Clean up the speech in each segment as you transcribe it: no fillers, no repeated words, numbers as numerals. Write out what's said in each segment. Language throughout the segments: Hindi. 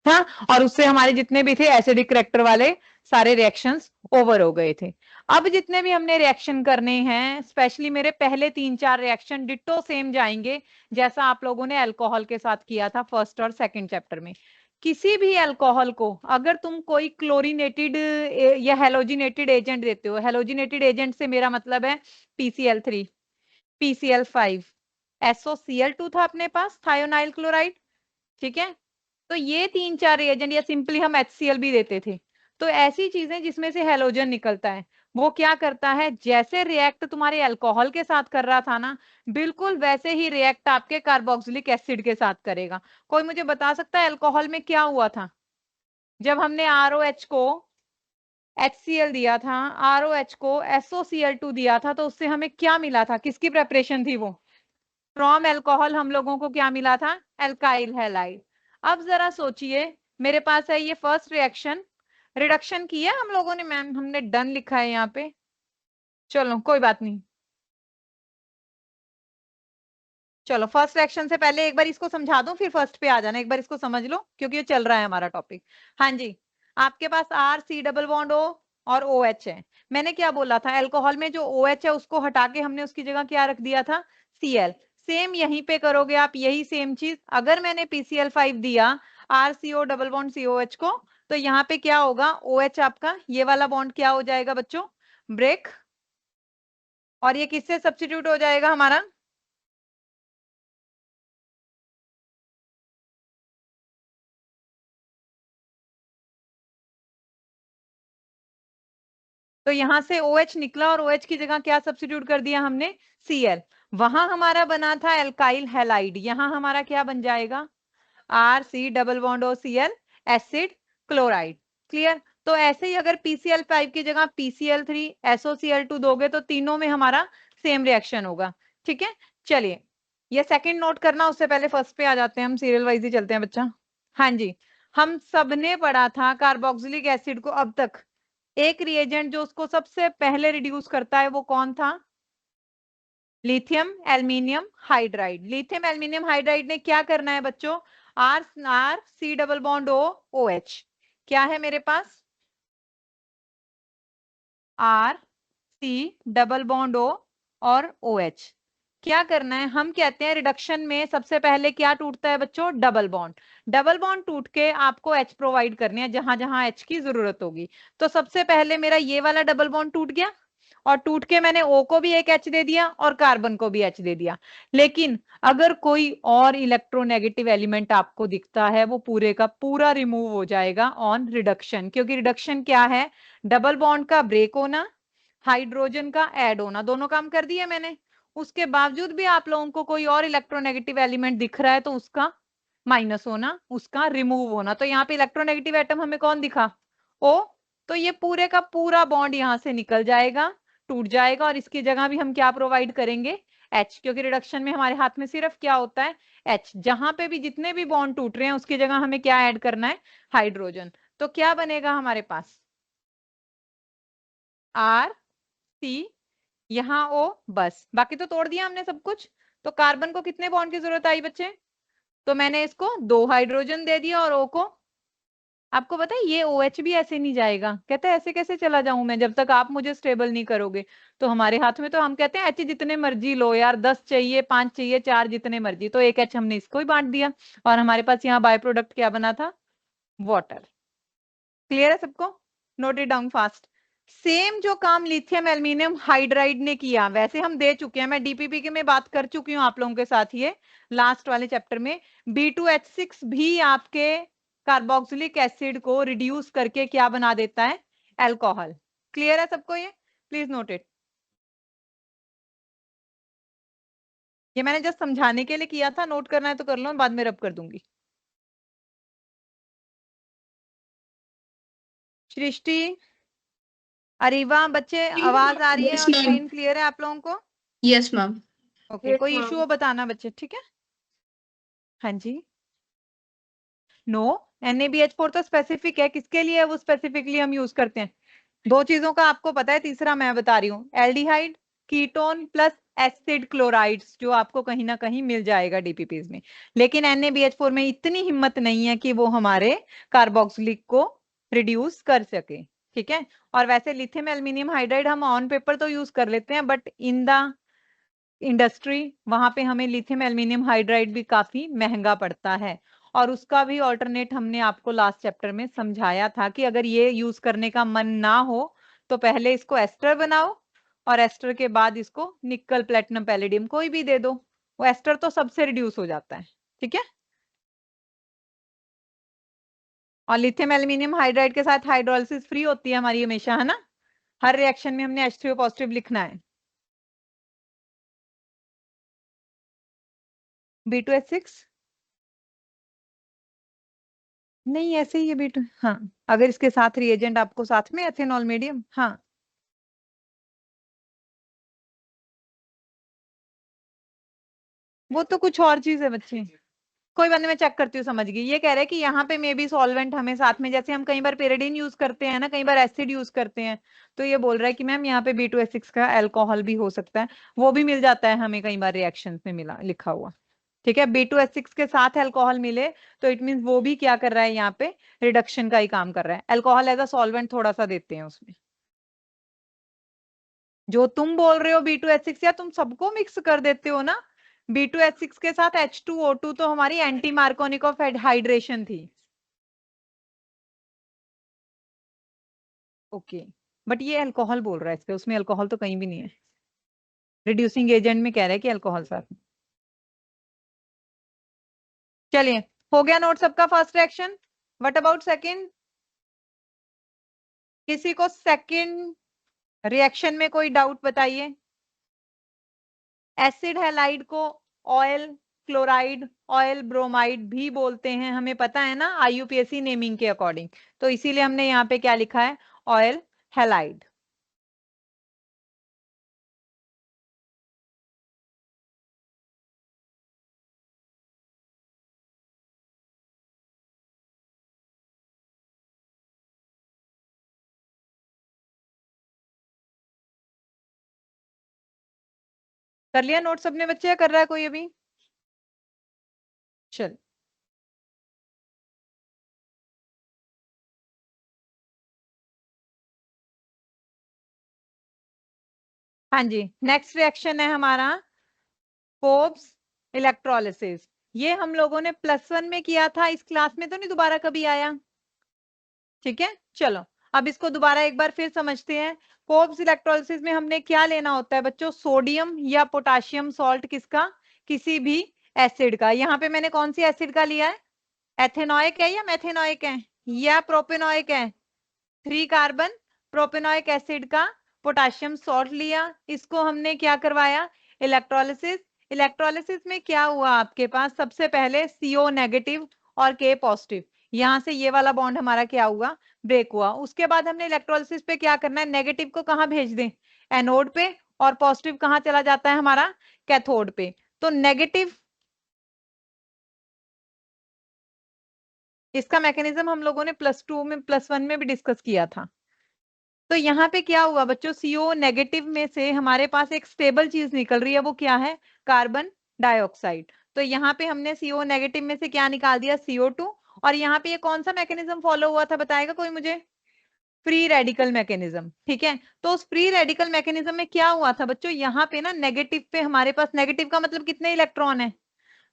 हाँ, और उससे हमारे जितने भी थे एसिडिक करेक्टर वाले सारे रिएक्शंस ओवर हो गए थे। अब जितने भी हमने रिएक्शन करने हैं, स्पेशली मेरे पहले 3-4 रिएक्शन डिट्टो सेम जाएंगे जैसा आप लोगों ने अल्कोहल के साथ किया था फर्स्ट और सेकंड चैप्टर में। किसी भी अल्कोहल को अगर तुम कोई क्लोरीनेटेड या हेलोजिनेटेड एजेंट देते हो, हेलोजिनेटेड एजेंट से मेरा मतलब है PCl3, PCl5, SOCl2 था अपने पास, थायोनाइल क्लोराइड, ठीक है। तो ये 3-4 रिएजेंट, या सिंपली हम HCl भी देते थे। तो ऐसी चीजें जिसमें से हेलोजन निकलता है, वो क्या करता है, जैसे रिएक्ट तुम्हारे अल्कोहल के साथ कर रहा था ना, बिल्कुल वैसे ही रिएक्ट आपके कार्बोक्सिलिक एसिड के साथ करेगा। कोई मुझे बता सकता है अल्कोहल में क्या हुआ था? जब हमने ROH को HCl दिया था, ROH को SOCl2 दिया था, तो उससे हमें क्या मिला था? किसकी प्रेपरेशन थी वो? फ्रॉम अल्कोहल हम लोगों को क्या मिला था? Alkyl halide. अब जरा सोचिए, मेरे पास है ये फर्स्ट रिएक्शन, रिडक्शन किया हम लोगों ने, मैम हमने डन लिखा है यहाँ पे, चलो कोई बात नहीं। चलो फर्स्ट रिएक्शन से पहले एक बार इसको समझा दूं, फिर फर्स्ट पे आ जाना, एक बार इसको समझ लो क्योंकि ये चल रहा है हमारा टॉपिक। हाँ जी, आपके पास RC डबल बॉन्ड O और OH है। मैंने क्या बोला था, अल्कोहल में जो OH है उसको हटा के हमने उसकी जगह क्या रख दिया था? Cl। सेम यहीं पे करोगे आप, यही सेम चीज। अगर मैंने PCl5 दिया RCO डबल बॉन्ड COH को, तो यहाँ पे क्या होगा? OH आपका ये वाला बॉन्ड क्या हो जाएगा बच्चों? ब्रेक। और ये किससे सब्स्टिट्यूट हो जाएगा हमारा? तो यहां से OH निकला और OH की जगह क्या सब्स्टिट्यूट कर दिया हमने? Cl। वहां हमारा बना था एल्काइल हैलाइड, यहां हमारा क्या बन जाएगा? RC double bond OCl acid chloride. Clear? तो ऐसे ही अगर PCl5 की जगह PCl3 SOCl2 दोगे तो तीनों में हमारा सेम रिएक्शन होगा। ठीक है, चलिए ये सेकंड नोट करना, उससे पहले फर्स्ट पे आ जाते हैं, हम सीरियल वाइज ही चलते हैं बच्चा। हाँ जी, हम सबने पढ़ा था कार्बोक्सिलिक एसिड को अब तक, एक रिएजेंट जो उसको सबसे पहले रिड्यूस करता है वो कौन था? Lithium aluminium hydride. Lithium aluminium hydride ने क्या करना है बच्चों? R C double bond O OH, क्या है मेरे पास? RC डबल बॉन्ड O और OH। क्या करना है? हम कहते हैं रिडक्शन में सबसे पहले क्या टूटता है बच्चों? Double bond. डबल बॉन्ड टूट के आपको H प्रोवाइड करनी है जहां जहां H की जरूरत होगी। तो सबसे पहले मेरा ये वाला डबल बॉन्ड टूट गया, और टूट के मैंने O को भी एक H दे दिया और कार्बन को भी H दे दिया। लेकिन अगर कोई और इलेक्ट्रोनेगेटिव एलिमेंट आपको दिखता है, वो पूरे का पूरा रिमूव हो जाएगा ऑन रिडक्शन, क्योंकि रिडक्शन क्या है? डबल बॉन्ड का ब्रेक होना, हाइड्रोजन का ऐड होना, दोनों काम कर दिए मैंने। उसके बावजूद भी आप लोगों को कोई और इलेक्ट्रोनेगेटिव एलिमेंट दिख रहा है तो उसका माइनस होना, उसका रिमूव होना। तो यहाँ पे इलेक्ट्रोनेगेटिव एटम हमें कौन दिखा? O। तो ये पूरे का पूरा बॉन्ड यहां से निकल जाएगा, टूट जाएगा, और इसकी जगह भी हम क्या प्रोवाइड करेंगे? H, क्योंकि रिडक्शन में हमारे हाथ में सिर्फ क्या होता है? H। जहां पे भी जितने भी बॉन्ड टूट रहे हैं उसकी जगह हमें क्या ऐड करना है? हाइड्रोजन। तो क्या बनेगा हमारे पास? RC, यहाँ O, बस बाकी तो तोड़ दिया हमने सब कुछ। तो कार्बन को कितने बॉन्ड की जरूरत आई बच्चे? तो मैंने इसको 2 हाइड्रोजन दे दिया, और O को, आपको पता है ये OH भी ऐसे नहीं जाएगा, कहते हैं ऐसे कैसे चला जाऊं मैं जब तक आप मुझे स्टेबल नहीं करोगे। तो हमारे हाथ में तो हम कहते हैं H जितने मर्जी लो यार, 10 चाहिए, 5 चाहिए, 4, जितने मर्जी, तो एक H हमने इसको ही बांट दिया, और हमारे पास यहाँ बाय प्रोडक्ट क्या बना था? वाटर। क्लियर है सबको? Note it down fast. Same जो काम लिथियम एल्यूमिनियम हाइड्राइड ने किया वैसे हम दे चुके हैं, मैं DPP के में बात कर चुकी हूँ आप लोगों के साथ, ये लास्ट वाले चैप्टर में। B2H6 भी आपके कार्बोक्सिलिक एसिड को रिड्यूस करके क्या बना देता है? अल्कोहल। क्लियर है सबको? ये प्लीज नोट इट। ये मैंने जस्ट समझाने के लिए किया था, नोट करना है तो कर लो, बाद में रब कर दूंगी। सृष्टि, अरीवा, बच्चे आवाज आ रही है Yes, और ma'am. स्क्रीन क्लियर है आप लोगों को? Yes, ma'am. ओके, कोई इशू हो बताना बच्चे, ठीक है? हाँ जी। नो, NaBH4 तो स्पेसिफिक है, किसके लिए है वो स्पेसिफिकली हम यूज करते हैं? दो चीजों का आपको पता है, तीसरा मैं बता रही हूँ, aldehyde ketone plus acid chlorides जो आपको कहीं ना कहीं मिल जाएगा डीपीपीज में। लेकिन NaBH4 में इतनी हिम्मत नहीं है कि वो हमारे कार्बोक्सिलिक को रिड्यूस कर सके। ठीक है, और वैसे लिथियम एल्यूमिनियम हाइड्राइड हम ऑन पेपर तो यूज कर लेते हैं, बट इन द इंडस्ट्री वहां पे हमें लिथियम एल्यूमिनियम हाइड्राइड भी काफी महंगा पड़ता है। और उसका भी ऑल्टरनेट हमने आपको लास्ट चैप्टर में समझाया था कि अगर ये यूज करने का मन ना हो तो पहले इसको एस्टर बनाओ और एस्टर के बाद इसको निकल प्लेटिनम पैलेडियम कोई भी दे दो, वो एस्टर तो सबसे रिड्यूस हो जाता है। ठीक है, और लिथियम एल्यूमिनियम हाइड्राइड के साथ हाइड्रोलिसिस फ्री होती है हमारी हमेशा, है ना। हर रिएक्शन में हमने H3O पॉजिटिव लिखना है। B2H6 नहीं, ऐसे ही है B2। हाँ, अगर इसके साथ रिएजेंट आपको साथ में एथेनॉल मीडियम, हाँ वो तो कुछ और चीज है बच्चे, कोई बात नहीं, मैं चेक करती हूँ, समझ गई। ये कह रहे हैं कि यहाँ पे मे बी सॉल्वेंट हमें साथ में, जैसे हम कई बार पेरिडीन यूज करते हैं ना, कई बार एसिड यूज करते हैं, तो ये बोल रहा है कि मैम यहाँ पे B2H6 का अल्कोहल भी हो सकता है, वो भी मिल जाता है हमें कई बार रिएक्शन में मिला लिखा हुआ। ठीक है, B2H6 के साथ अल्कोहल मिले तो इट मीन वो भी क्या कर रहा है, यहाँ पे रिडक्शन का ही काम कर रहा है। अल्कोहल एज अ सॉल्वेंट थोड़ा सा देते हैं उसमें। जो तुम बोल रहे हो B2H6, या तुम सबको मिक्स कर देते हो ना। B2H6 के साथ H2O2 तो हमारी एंटी मार्कोनिक हाइड्रेशन थी। ओके, बट ये अल्कोहल बोल रहा है, इसके उसमें अल्कोहल तो कहीं भी नहीं है। रिड्यूसिंग एजेंट में कह रहा है कि अल्कोहल साथ में। चलिए, हो गया नोट सबका first reaction. What about second? किसी को सेकंड रिएक्शन में कोई डाउट बताइए। एसिड हैलाइड को ऑयल क्लोराइड, ऑयल ब्रोमाइड भी बोलते हैं, हमें पता है ना IUPAC नेमिंग के अकॉर्डिंग। तो इसीलिए हमने यहाँ पे क्या लिखा है, ऑयल हैलाइड। कर लिया नोट सबने बच्चे, या कर रहा है कोई अभी? चल, हाँ जी, नेक्स्ट रिएक्शन है हमारा फोब्स इलेक्ट्रोलिसिस। ये हम लोगों ने +1 में किया था, इस क्लास में तो नहीं दोबारा कभी आया। ठीक है, चलो अब इसको दोबारा एक बार फिर समझते हैं। फोब्स इलेक्ट्रोलिसिस में हमने क्या लेना होता है बच्चों, सोडियम या पोटाशियम सॉल्ट, किसका, किसी भी एसिड का। यहाँ पे मैंने कौन सी एसिड का लिया है, एथेनॉइक है या मेथेनॉइक है या प्रोपेनॉइक है, 3 कार्बन प्रोपेनॉइक एसिड का पोटाशियम सॉल्ट लिया। इसको हमने क्या करवाया, इलेक्ट्रोलिसिस। इलेक्ट्रोलिसिस में क्या हुआ आपके पास, सबसे पहले CO नेगेटिव और K पॉजिटिव, यहां से ये वाला बॉन्ड हमारा क्या हुआ, ब्रेक हुआ। उसके बाद हमने इलेक्ट्रोलिसिस पे क्या करना है, नेगेटिव को कहाँ भेज दें, एनोड पे, और पॉजिटिव कहाँ चला जाता है हमारा, कैथोड पे। तो नेगेटिव, इसका मैकेनिज्म हम लोगों ने +2 में +1 में भी डिस्कस किया था। तो यहाँ पे क्या हुआ बच्चों, CO नेगेटिव में से हमारे पास एक स्टेबल चीज निकल रही है, वो क्या है, कार्बन डाइऑक्साइड। तो यहाँ पे हमने CO नेगेटिव में से क्या निकाल दिया, CO2। और यहाँ पे ये कौन सा मैकेनिज्म फॉलो हुआ था, बताएगा कोई मुझे, फ्री रेडिकल मैकेनिज्म। ठीक है, तो उस फ्री रेडिकल मैकेनिज्म में क्या हुआ था बच्चों, यहाँ पे ना नेगेटिव पे हमारे पास, नेगेटिव का मतलब कितने इलेक्ट्रॉन है,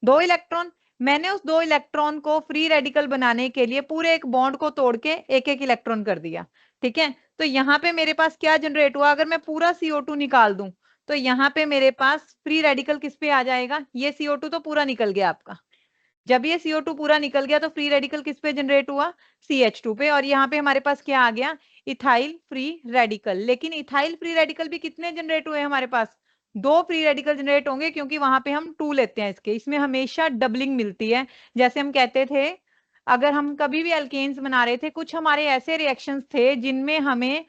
2 इलेक्ट्रॉन। मैंने उस 2 इलेक्ट्रॉन को फ्री रेडिकल बनाने के लिए पूरे एक बॉन्ड को तोड़ के एक एक इलेक्ट्रॉन कर दिया। ठीक है, तो यहाँ पे मेरे पास क्या जनरेट हुआ, अगर मैं पूरा CO2 निकाल दूं तो यहाँ पे मेरे पास फ्री रेडिकल किस पे आ जाएगा, ये CO2 तो पूरा निकल गया आपका। जब ये CO2 पूरा निकल गया तो फ्री रेडिकल किस पे जनरेट हुआ, CH2 पे। और यहाँ पे हमारे पास क्या आ गया, इथाइल फ्री रेडिकल। लेकिन इथाइल फ्री रेडिकल भी कितने जनरेट हुए हमारे पास, 2 फ्री रेडिकल जनरेट होंगे, क्योंकि वहां पे हम 2 लेते हैं इसके, इसमें हमेशा डबलिंग मिलती है। जैसे हम कहते थे, अगर हम कभी भी अल्केन्स बना रहे थे, कुछ हमारे ऐसे रिएक्शंस थे जिनमें हमें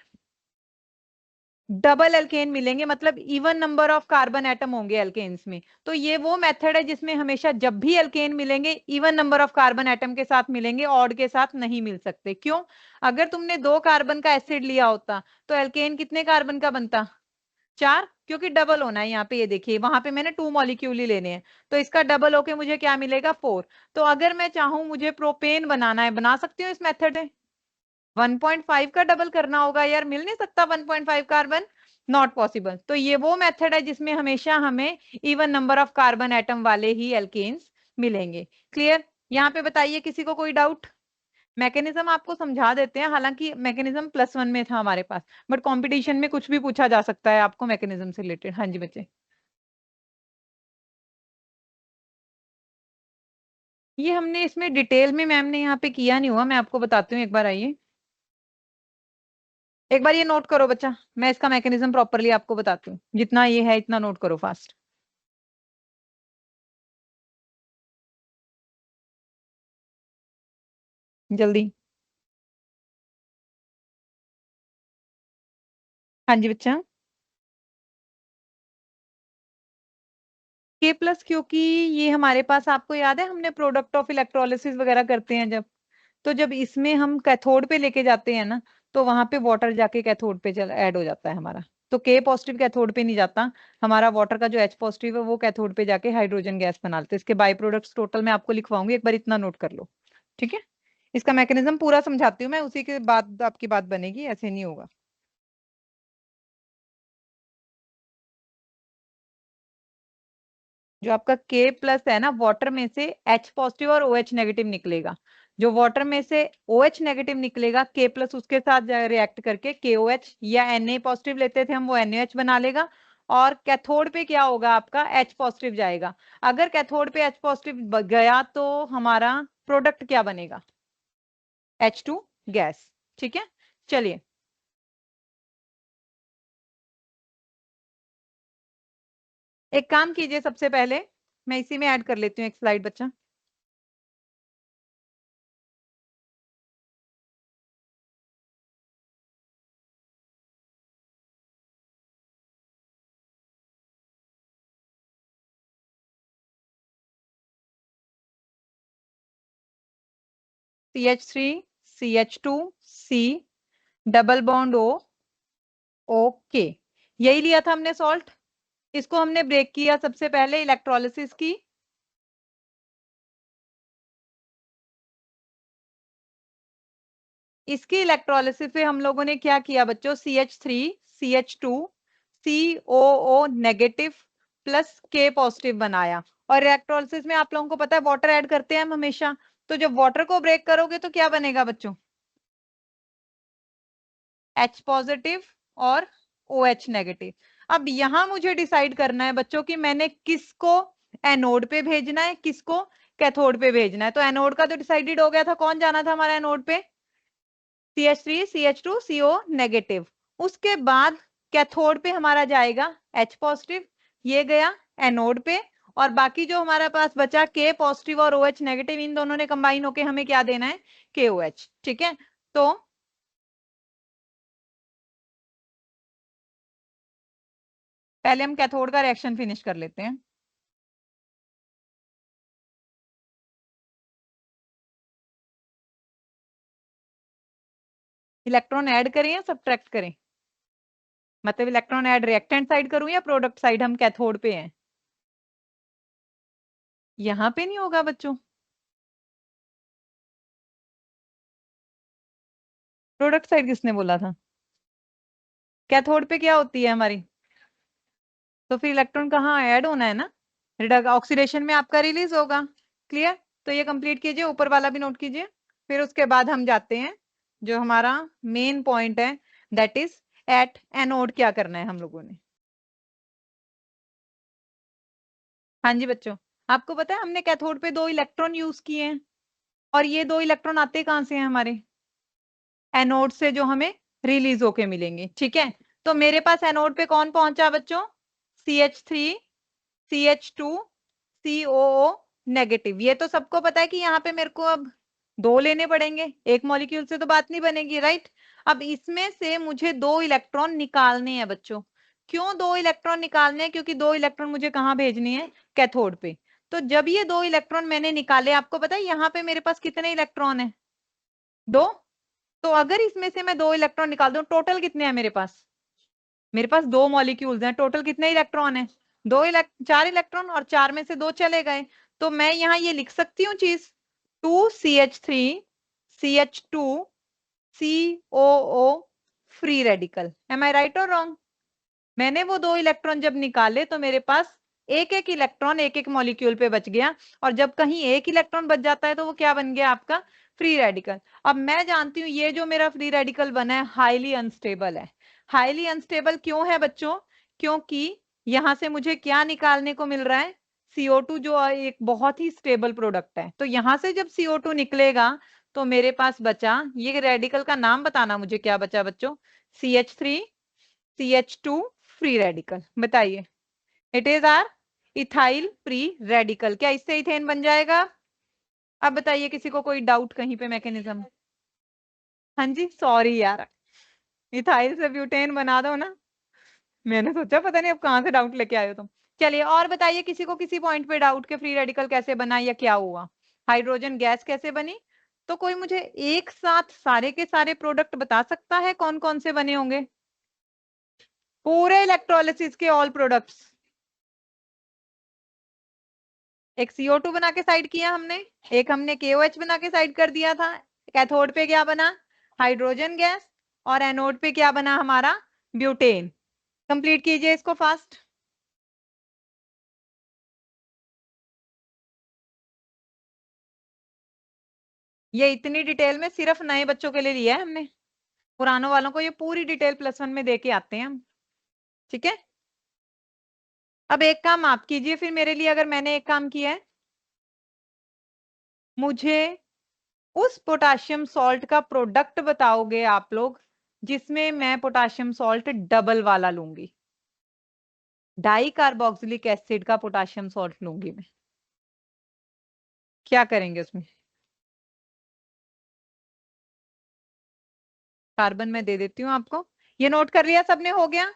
डबल एल्केन मिलेंगे, मतलब even number of carbon atom होंगे एल्केन्स में। तो ये वो मेथड है जिसमें हमेशा जब भी एल्केन मिलेंगे even number of carbon atom के साथ मिलेंगे, ऑड के साथ नहीं मिल सकते। क्यों, अगर तुमने 2 कार्बन का एसिड लिया होता तो एल्केन कितने कार्बन का बनता, 4। क्योंकि डबल होना है यहाँ पे, ये देखिए वहां पे मैंने 2 मॉलिक्यूल ही लेने हैं, तो इसका डबल होके मुझे क्या मिलेगा 4। तो अगर मैं चाहूं मुझे प्रोपेन बनाना है, बना सकती हूँ इस मेथड में। 1.5 का डबल करना होगा यार, मिल नहीं सकता 1.5 कार्बन, नॉट पॉसिबल। तो ये वो मेथड है जिसमें हमेशा हमें even number of carbon atom वाले ही एल्केन्स मिलेंगे। क्लियर? यहाँ पे बताइए किसी को कोई डाउट? मैकेनिज्म आपको समझा देते हैं, हालांकि मैकेनिज्म +1 में था हमारे पास, बट कंपटीशन में कुछ भी पूछा जा सकता है आपको मैकेनिज्म से रिलेटेड। हाँ जी बच्चे, ये हमने इसमें डिटेल में मैम ने यहाँ पे किया नहीं हुआ, मैं आपको बताती हूँ, एक बार आइए, एक बार ये नोट करो बच्चा, मैं इसका मैकेनिज्म प्रॉपरली आपको बताती हूँ, जितना ये है इतना नोट करो फास्ट, जल्दी। हाँ जी बच्चा, K+, क्योंकि ये हमारे पास, आपको याद है हमने प्रोडक्ट ऑफ इलेक्ट्रोलिसिस वगैरह करते हैं जब, तो जब इसमें हम कैथोड पे लेके जाते हैं ना, तो वहां पे वाटर जाके कैथोड पे ऐड हो जाता है हमारा, तो K+ कैथोड पे नहीं जाता हमारा, वाटर का जो H+ है वो कैथोड पे जाके हाइड्रोजन गैस बना लेते हैं। इसके बाई प्रोडक्ट्स टोटल मैं आपको लिखवाऊंगी, एक बार इतना नोट कर लो, ठीक है? इसका मैकेनिज्म पूरा समझाती हूँ मैं, उसी के बाद आपकी बात बनेगी, ऐसे नहीं होगा। जो आपका K+ है ना, वाटर में से H+ और OH- निकलेगा, जो वाटर में से OH- निकलेगा, K+ उसके साथ रिएक्ट करके KOH या Na+ लेते थे हम, वो NaOH बना लेगा, और कैथोड पे क्या होगा आपका H+ जाएगा। अगर कैथोड पे H+ गया तो हमारा प्रोडक्ट क्या बनेगा? H2 gas. ठीक है, चलिए, एक काम कीजिए, सबसे पहले मैं इसी में ऐड कर लेती हूँ एक स्लाइड बच्चा। CH3 CH2 C double bond O, okay, यही लिया था हमने सॉल्ट, इसको हमने ब्रेक किया सबसे पहले इलेक्ट्रोलिसिस की, इसकी इलेक्ट्रोलिसिस पे हम लोगों ने क्या किया बच्चों, CH3 CH2 COO- plus K+ बनाया, और इलेक्ट्रोलिसिस में आप लोगों को पता है वाटर ऐड करते हैं हम हमेशा, तो जब वाटर को ब्रेक करोगे तो क्या बनेगा बच्चों? H+ और OH-। अब यहां मुझे डिसाइड करना है बच्चों कि मैंने किसको एनोड पे भेजना है, किसको कैथोड पे भेजना है। तो एनोड का तो डिसाइडेड हो गया था, कौन जाना था हमारा एनोड पे? CH3 CH2 CO-। उसके बाद कैथोड पे हमारा जाएगा H+, ये गया एनोड पे, और बाकी जो हमारा पास बचा K+ और OH-, इन दोनों ने कंबाइन होके हमें क्या देना है? KOH। ठीक है, तो पहले हम कैथोड का रिएक्शन फिनिश कर लेते हैं। इलेक्ट्रॉन ऐड करें या सब्ट्रैक्ट करें? मतलब इलेक्ट्रॉन ऐड रिएक्टेंट साइड करूं या प्रोडक्ट साइड? हम कैथोड पे हैं, यहां पे नहीं होगा बच्चों, प्रोडक्ट साइड किसने बोला था? कैथोड पे क्या होती है हमारी, तो फिर इलेक्ट्रॉन कहाँ ऐड होना है ना, रिडक्ट ऑक्सीडेशन में आपका रिलीज होगा। क्लियर? तो ये कंप्लीट कीजिए, ऊपर वाला भी नोट कीजिए, फिर उसके बाद हम जाते हैं जो हमारा मेन पॉइंट है, दैट इज एट एनोड क्या करना है हम लोगों ने। हाँ जी बच्चों, आपको पता है हमने कैथोड पे 2 इलेक्ट्रॉन यूज किए हैं, और ये 2 इलेक्ट्रॉन आते कहां से हैं हमारे? एनोड से, जो हमें रिलीज होके मिलेंगे। ठीक है, तो मेरे पास एनोड पे कौन पहुंचा बच्चों? CH3 CH2 COO-। ये तो सबको पता है कि यहाँ पे मेरे को अब 2 लेने पड़ेंगे, एक मॉलिक्यूल से तो बात नहीं बनेगी, राइट? अब इसमें से मुझे 2 इलेक्ट्रॉन निकालने हैं बच्चों। क्यों 2 इलेक्ट्रॉन निकालने हैं? क्योंकि 2 इलेक्ट्रॉन मुझे कहाँ भेजनी है? कैथोड पे। तो जब ये 2 इलेक्ट्रॉन मैंने निकाले, आपको पता है यहाँ पे मेरे पास कितने इलेक्ट्रॉन है? 2। तो अगर इसमें से मैं 2 इलेक्ट्रॉन निकाल दूं, टोटल कितने हैं मेरे पास? मेरे पास 2 मॉलिक्यूल्स हैं, टोटल कितने इलेक्ट्रॉन है? 4 इलेक्ट्रॉन, और 4 में से 2 चले गए, तो मैं यहाँ ये लिख सकती हूँ चीज, 2CH3 CH2 COO free radical. Am I right और रॉन्ग? मैंने वो 2 इलेक्ट्रॉन जब निकाले तो मेरे पास एक एक इलेक्ट्रॉन एक एक मॉलिक्यूल पे बच गया, और जब कहीं एक इलेक्ट्रॉन बच जाता है तो वो क्या बन गया आपका? Free radical. अब मैं जानती हूँ ये जो मेरा फ्री रेडिकल बना है हाईली अनस्टेबल है। हाईली अनस्टेबल क्यों है बच्चों? क्योंकि यहां से मुझे क्या निकालने को मिल रहा है? CO2, जो एक बहुत ही स्टेबल प्रोडक्ट है। तो यहां से जब CO2 निकलेगा तो मेरे पास बचा, ये रेडिकल का नाम बताना मुझे, क्या बचा बच्चों? CH3 CH2 free radical. बताइए, it is R ethyl free radical. क्या इससे इथेन बन जाएगा? अब बताइए किसी को कोई डाउट कहीं पे मैकेनिज्म? हाँ जी, सॉरी यार, इथाइल से ब्यूटेन बना दो ना। मैंने सोचा पता नहीं अब कहां से डाउट लेके आए हो तुम। चलिए और बताइए, किसी को किसी पॉइंट पे डाउट के फ्री रेडिकल कैसे बना या क्या हुआ? हाइड्रोजन गैस कैसे बनी? तो कोई मुझे एक साथ सारे के सारे प्रोडक्ट बता सकता है कौन कौन से बने होंगे? पूरे इलेक्ट्रोलिसिस के ऑल प्रोडक्ट्स। एक CO2 बना के साइड किया हमने, एक हमने KOH बना के साइड कर दिया था। कैथोड पे क्या बना? Hydrogen gas. और एनोड पे क्या बना हमारा? ब्यूटेन। कंप्लीट कीजिए इसको फास्ट। ये इतनी डिटेल में सिर्फ नए बच्चों के लिए लिया है हमने, पुरानों वालों को ये पूरी डिटेल +1 में देके आते हैं हम। ठीक है, अब एक काम आप कीजिए फिर मेरे लिए, अगर मैंने एक काम किया है, मुझे उस पोटाशियम सॉल्ट का प्रोडक्ट बताओगे आप लोग जिसमें मैं पोटाशियम सॉल्ट डबल वाला लूंगी, डाई कार्बोक्सिलिक एसिड का पोटाशियम सॉल्ट लूंगी मैं। क्या करेंगे उसमें? कार्बन मैं दे देती हूँ आपको, ये नोट कर लिया सबने? हो गया?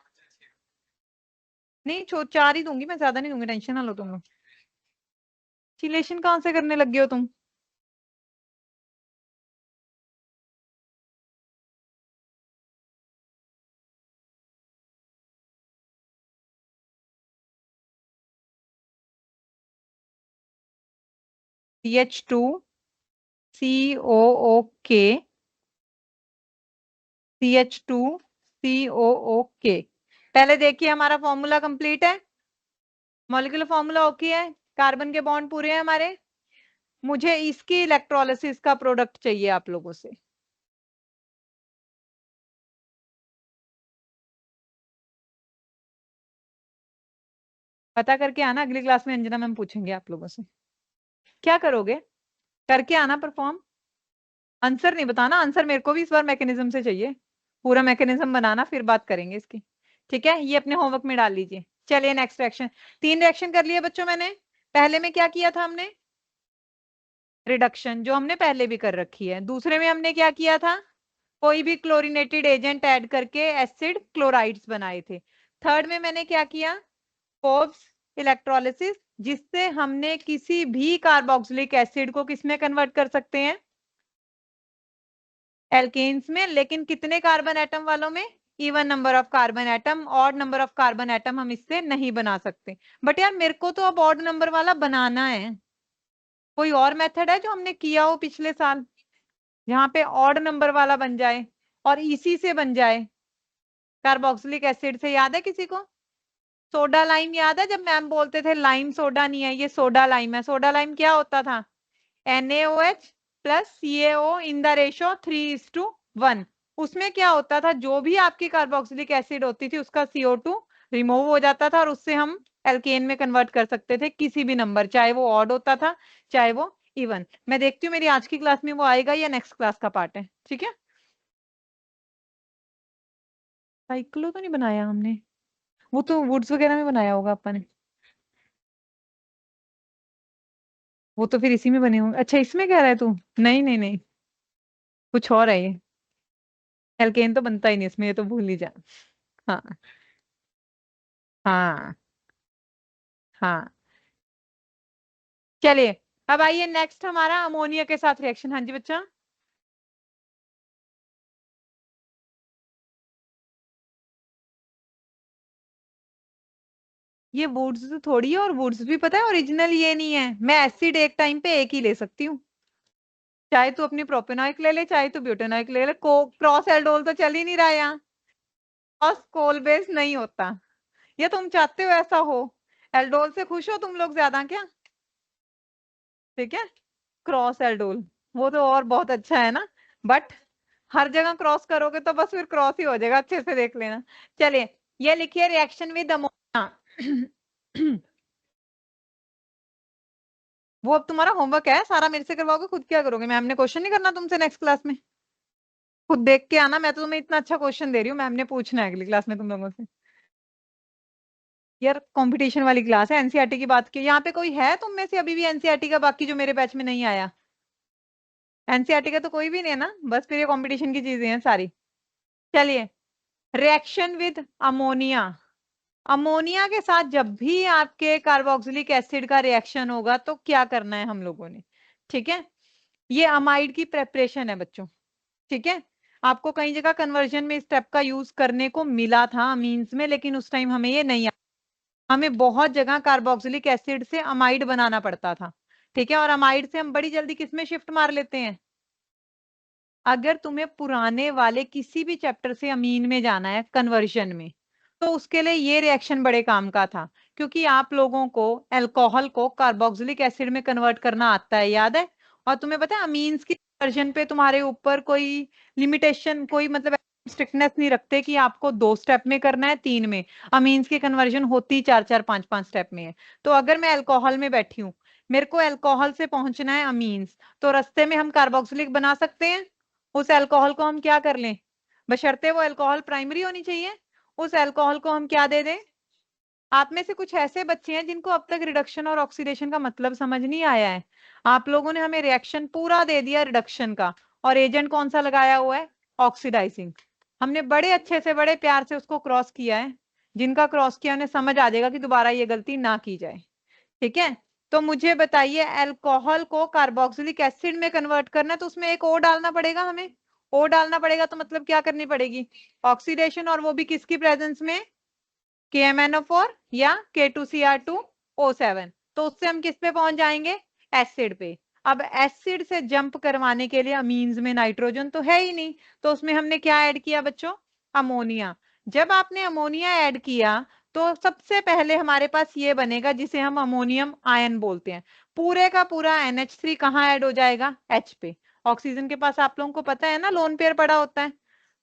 नहीं, 4 ही दूंगी मैं, ज्यादा नहीं दूंगी, टेंशन ना लो तुम लोग। चिलेशन कहां से करने लग गए हो तुम? CH2COOK, CH2COOK। पहले देखिए हमारा फॉर्मूला कंप्लीट है, मॉलिक्यूलर फॉर्मूला ओके है, कार्बन के बॉन्ड पूरे हैं हमारे। मुझे इसकी इलेक्ट्रोलिसिस का प्रोडक्ट चाहिए आप लोगों से। पता करके आना, अगली क्लास में अंजना मैम पूछेंगे आप लोगों से। क्या करोगे? करके आना परफॉर्म। आंसर नहीं बताना, आंसर मेरे को भी इस बार मैकेनिज्म से चाहिए, पूरा मैकेनिज्म बनाना, फिर बात करेंगे इसकी। ठीक है, ये अपने होमवर्क में डाल लीजिए। चलिए नेक्स्ट रिएक्शन। 3 रिएक्शन कर लिए बच्चों मैंने। पहले में क्या किया था हमने? रिडक्शन, जो हमने पहले भी कर रखी है। दूसरे में हमने क्या किया था? कोई भी क्लोरीनेटेड एजेंट ऐड करके एसिड क्लोराइड्स बनाए थे। थर्ड में मैंने क्या किया? फोर्ब्स इलेक्ट्रोलिसिस, जिससे हमने किसी भी कार्बोक्सिलिक एसिड को किसमें कन्वर्ट कर सकते हैं? एल्केन्स में। लेकिन कितने कार्बन एटम वालों में? Even number of carbon atom. Odd number of carbon atom हम इससे नहीं बना सकते। बट यार मेरे को तो अब ऑड नंबर वाला बनाना है। कोई और मेथड है जो हमने किया हो पिछले साल, जहां पे ऑड नंबर वाला बन जाए और इसी से बन जाए कार्बोक्सिलिक एसिड से? याद है किसी को? सोडा लाइम याद है, जब मैम बोलते थे लाइम सोडा नहीं है, ये सोडा लाइम है। सोडा लाइम क्या होता था? NaOH plus CaO in the ratio 3:1। उसमें क्या होता था, जो भी आपकी कार्बोक्सिलिक एसिड होती थी उसका CO2 रिमूव हो जाता था, और उससे हम एल्केन में कन्वर्ट कर सकते थे किसी भी नंबर, चाहे वो ऑड होता था चाहे वो इवन। मैं देखती हूँ मेरी आज की क्लास में वो आएगा या नेक्स्ट क्लास का पार्ट है। ठीक है, साइक्लो तो नहीं बनाया हमने, वो तो वुड्स वगैरह में बनाया होगा अपन ने। वो तो फिर इसी में बने होंगे। अच्छा, इसमें कह रहा है तू? नहीं नहीं नहीं, कुछ और है ये। एल्केन तो बनता ही नहीं इसमें, ये तो भूल ही जा। हाँ हाँ हाँ। चलिए, अब आइए नेक्स्ट हमारा अमोनिया के साथ रिएक्शन। हाँ जी बच्चा। ये वुड्स थोड़ी है, और वुड्स भी पता है ओरिजिनल ये नहीं है। मैं एसिड एक टाइम पे एक ही ले सकती हूँ, चाहे तू अपनी प्रोपेनॉइक ले ले, चाहे तू ब्यूटेनॉइक ले ले। क्रॉस एल्डोल तो चल ही नहीं रहा यहाँ, क्रॉस कोल बेस नहीं होता। ये तुम चाहते हो ऐसा हो? एल्डोल से खुश हो तुम लोग ज्यादा क्या? ठीक है, क्रॉस एल्डोल वो तो और बहुत अच्छा है ना, बट हर जगह क्रॉस करोगे तो बस फिर क्रॉस ही हो जाएगा, अच्छे से देख लेना। चलिए, ये लिखिए रिएक्शन विद अमोनिया। वो अब तुम्हारा होमवर्क है, सारा मेरे से करवाओगे, खुद क्या करोगे? मैम ने क्वेश्चन नहीं करना तुमसे नेक्स्ट क्लास में? खुद देख के आना, मैं तो तुम्हें इतना अच्छा क्वेश्चन दे रही हूँ, मैम ने पूछना है अगली क्लास में तुम लोगों से। यार कंपटीशन वाली क्लास है, एनसीईआरटी की बात की, यहाँ पे कोई है तुम में से अभी भी एनसीईआरटी का, बाकी जो मेरे बैच में नहीं आया? एनसीईआरटी का तो कोई भी नहीं है ना, बस फिर ये कंपटीशन की चीजें हैं सारी। चलिए, रिएक्शन विद अमोनिया। अमोनिया के साथ जब भी आपके कार्बोक्सिलिक एसिड का रिएक्शन होगा तो क्या करना है हम लोगों ने? ठीक है, ये अमाइड की प्रेपरेशन है बच्चों। ठीक है, आपको कई जगह कन्वर्जन में स्टेप का यूज करने को मिला था अमीन्स में, लेकिन उस टाइम हमें ये नहीं, हमें बहुत जगह कार्बोक्सिलिक एसिड से अमाइड बनाना पड़ता था। ठीक है, और अमाइड से हम बड़ी जल्दी किसमें शिफ्ट मार लेते हैं? अगर तुम्हें पुराने वाले किसी भी चैप्टर से अमीन में जाना है कन्वर्जन में, तो उसके लिए ये रिएक्शन बड़े काम का था, क्योंकि आप लोगों को अल्कोहल को कार्बोक्सिलिक एसिड में कन्वर्ट करना आता है, याद है? और तुम्हें पता है अमीन्स की कन्वर्जन पे तुम्हारे ऊपर कोई लिमिटेशन, कोई मतलब स्ट्रिक्टनेस नहीं रखते कि आपको 2 स्टेप में करना है, 3 में। अमीन्स की कन्वर्जन होती 4-4 5-5 स्टेप में है। तो अगर मैं अल्कोहल में बैठी हूँ, मेरे को अल्कोहल से पहुंचना है अमीन्स, तो रास्ते में हम कार्बोक्सिलिक बना सकते हैं। उस अल्कोहल को हम क्या कर लें, बशर्ते वो अल्कोहल प्राइमरी होनी चाहिए, उस अल्कोहल को हम क्या दे दें? आप में से कुछ ऐसे बच्चे हैं जिनको अब तक रिडक्शन और ऑक्सीडेशन का मतलब समझ नहीं आया है। आप लोगों ने हमें रिएक्शन पूरा दे दिया रिडक्शन का, और एजेंट कौन सा लगाया हुआ है? ऑक्सीडाइजिंग। हमने बड़े अच्छे से बड़े प्यार से उसको क्रॉस किया है, जिनका क्रॉस किया उन्हें समझ आ जाएगा कि दोबारा ये गलती ना की जाए। ठीक है, तो मुझे बताइए, अल्कोहल को कार्बोक्सिलिक एसिड में कन्वर्ट करना है तो उसमें एक ओ डालना पड़ेगा हमें। ओ डालना पड़ेगा तो मतलब क्या करनी पड़ेगी? ऑक्सीडेशन, और वो भी किसकी प्रेजेंस में? KMnO4 या K2Cr2O7। तो उससे हम किस पे पहुंच जाएंगे? एसिड पे। अब एसिड से जंप करवाने के लिए अमीन्स में नाइट्रोजन तो है ही नहीं, तो उसमें हमने क्या ऐड किया बच्चों? अमोनिया। जब आपने अमोनिया ऐड किया तो सबसे पहले हमारे पास ये बनेगा जिसे हम अमोनियम आयन बोलते हैं। पूरे का पूरा NH3 कहाँ ऐड हो जाएगा? H पे। ऑक्सीजन के पास आप लोगों को पता है ना लोन पेयर पड़ा होता है,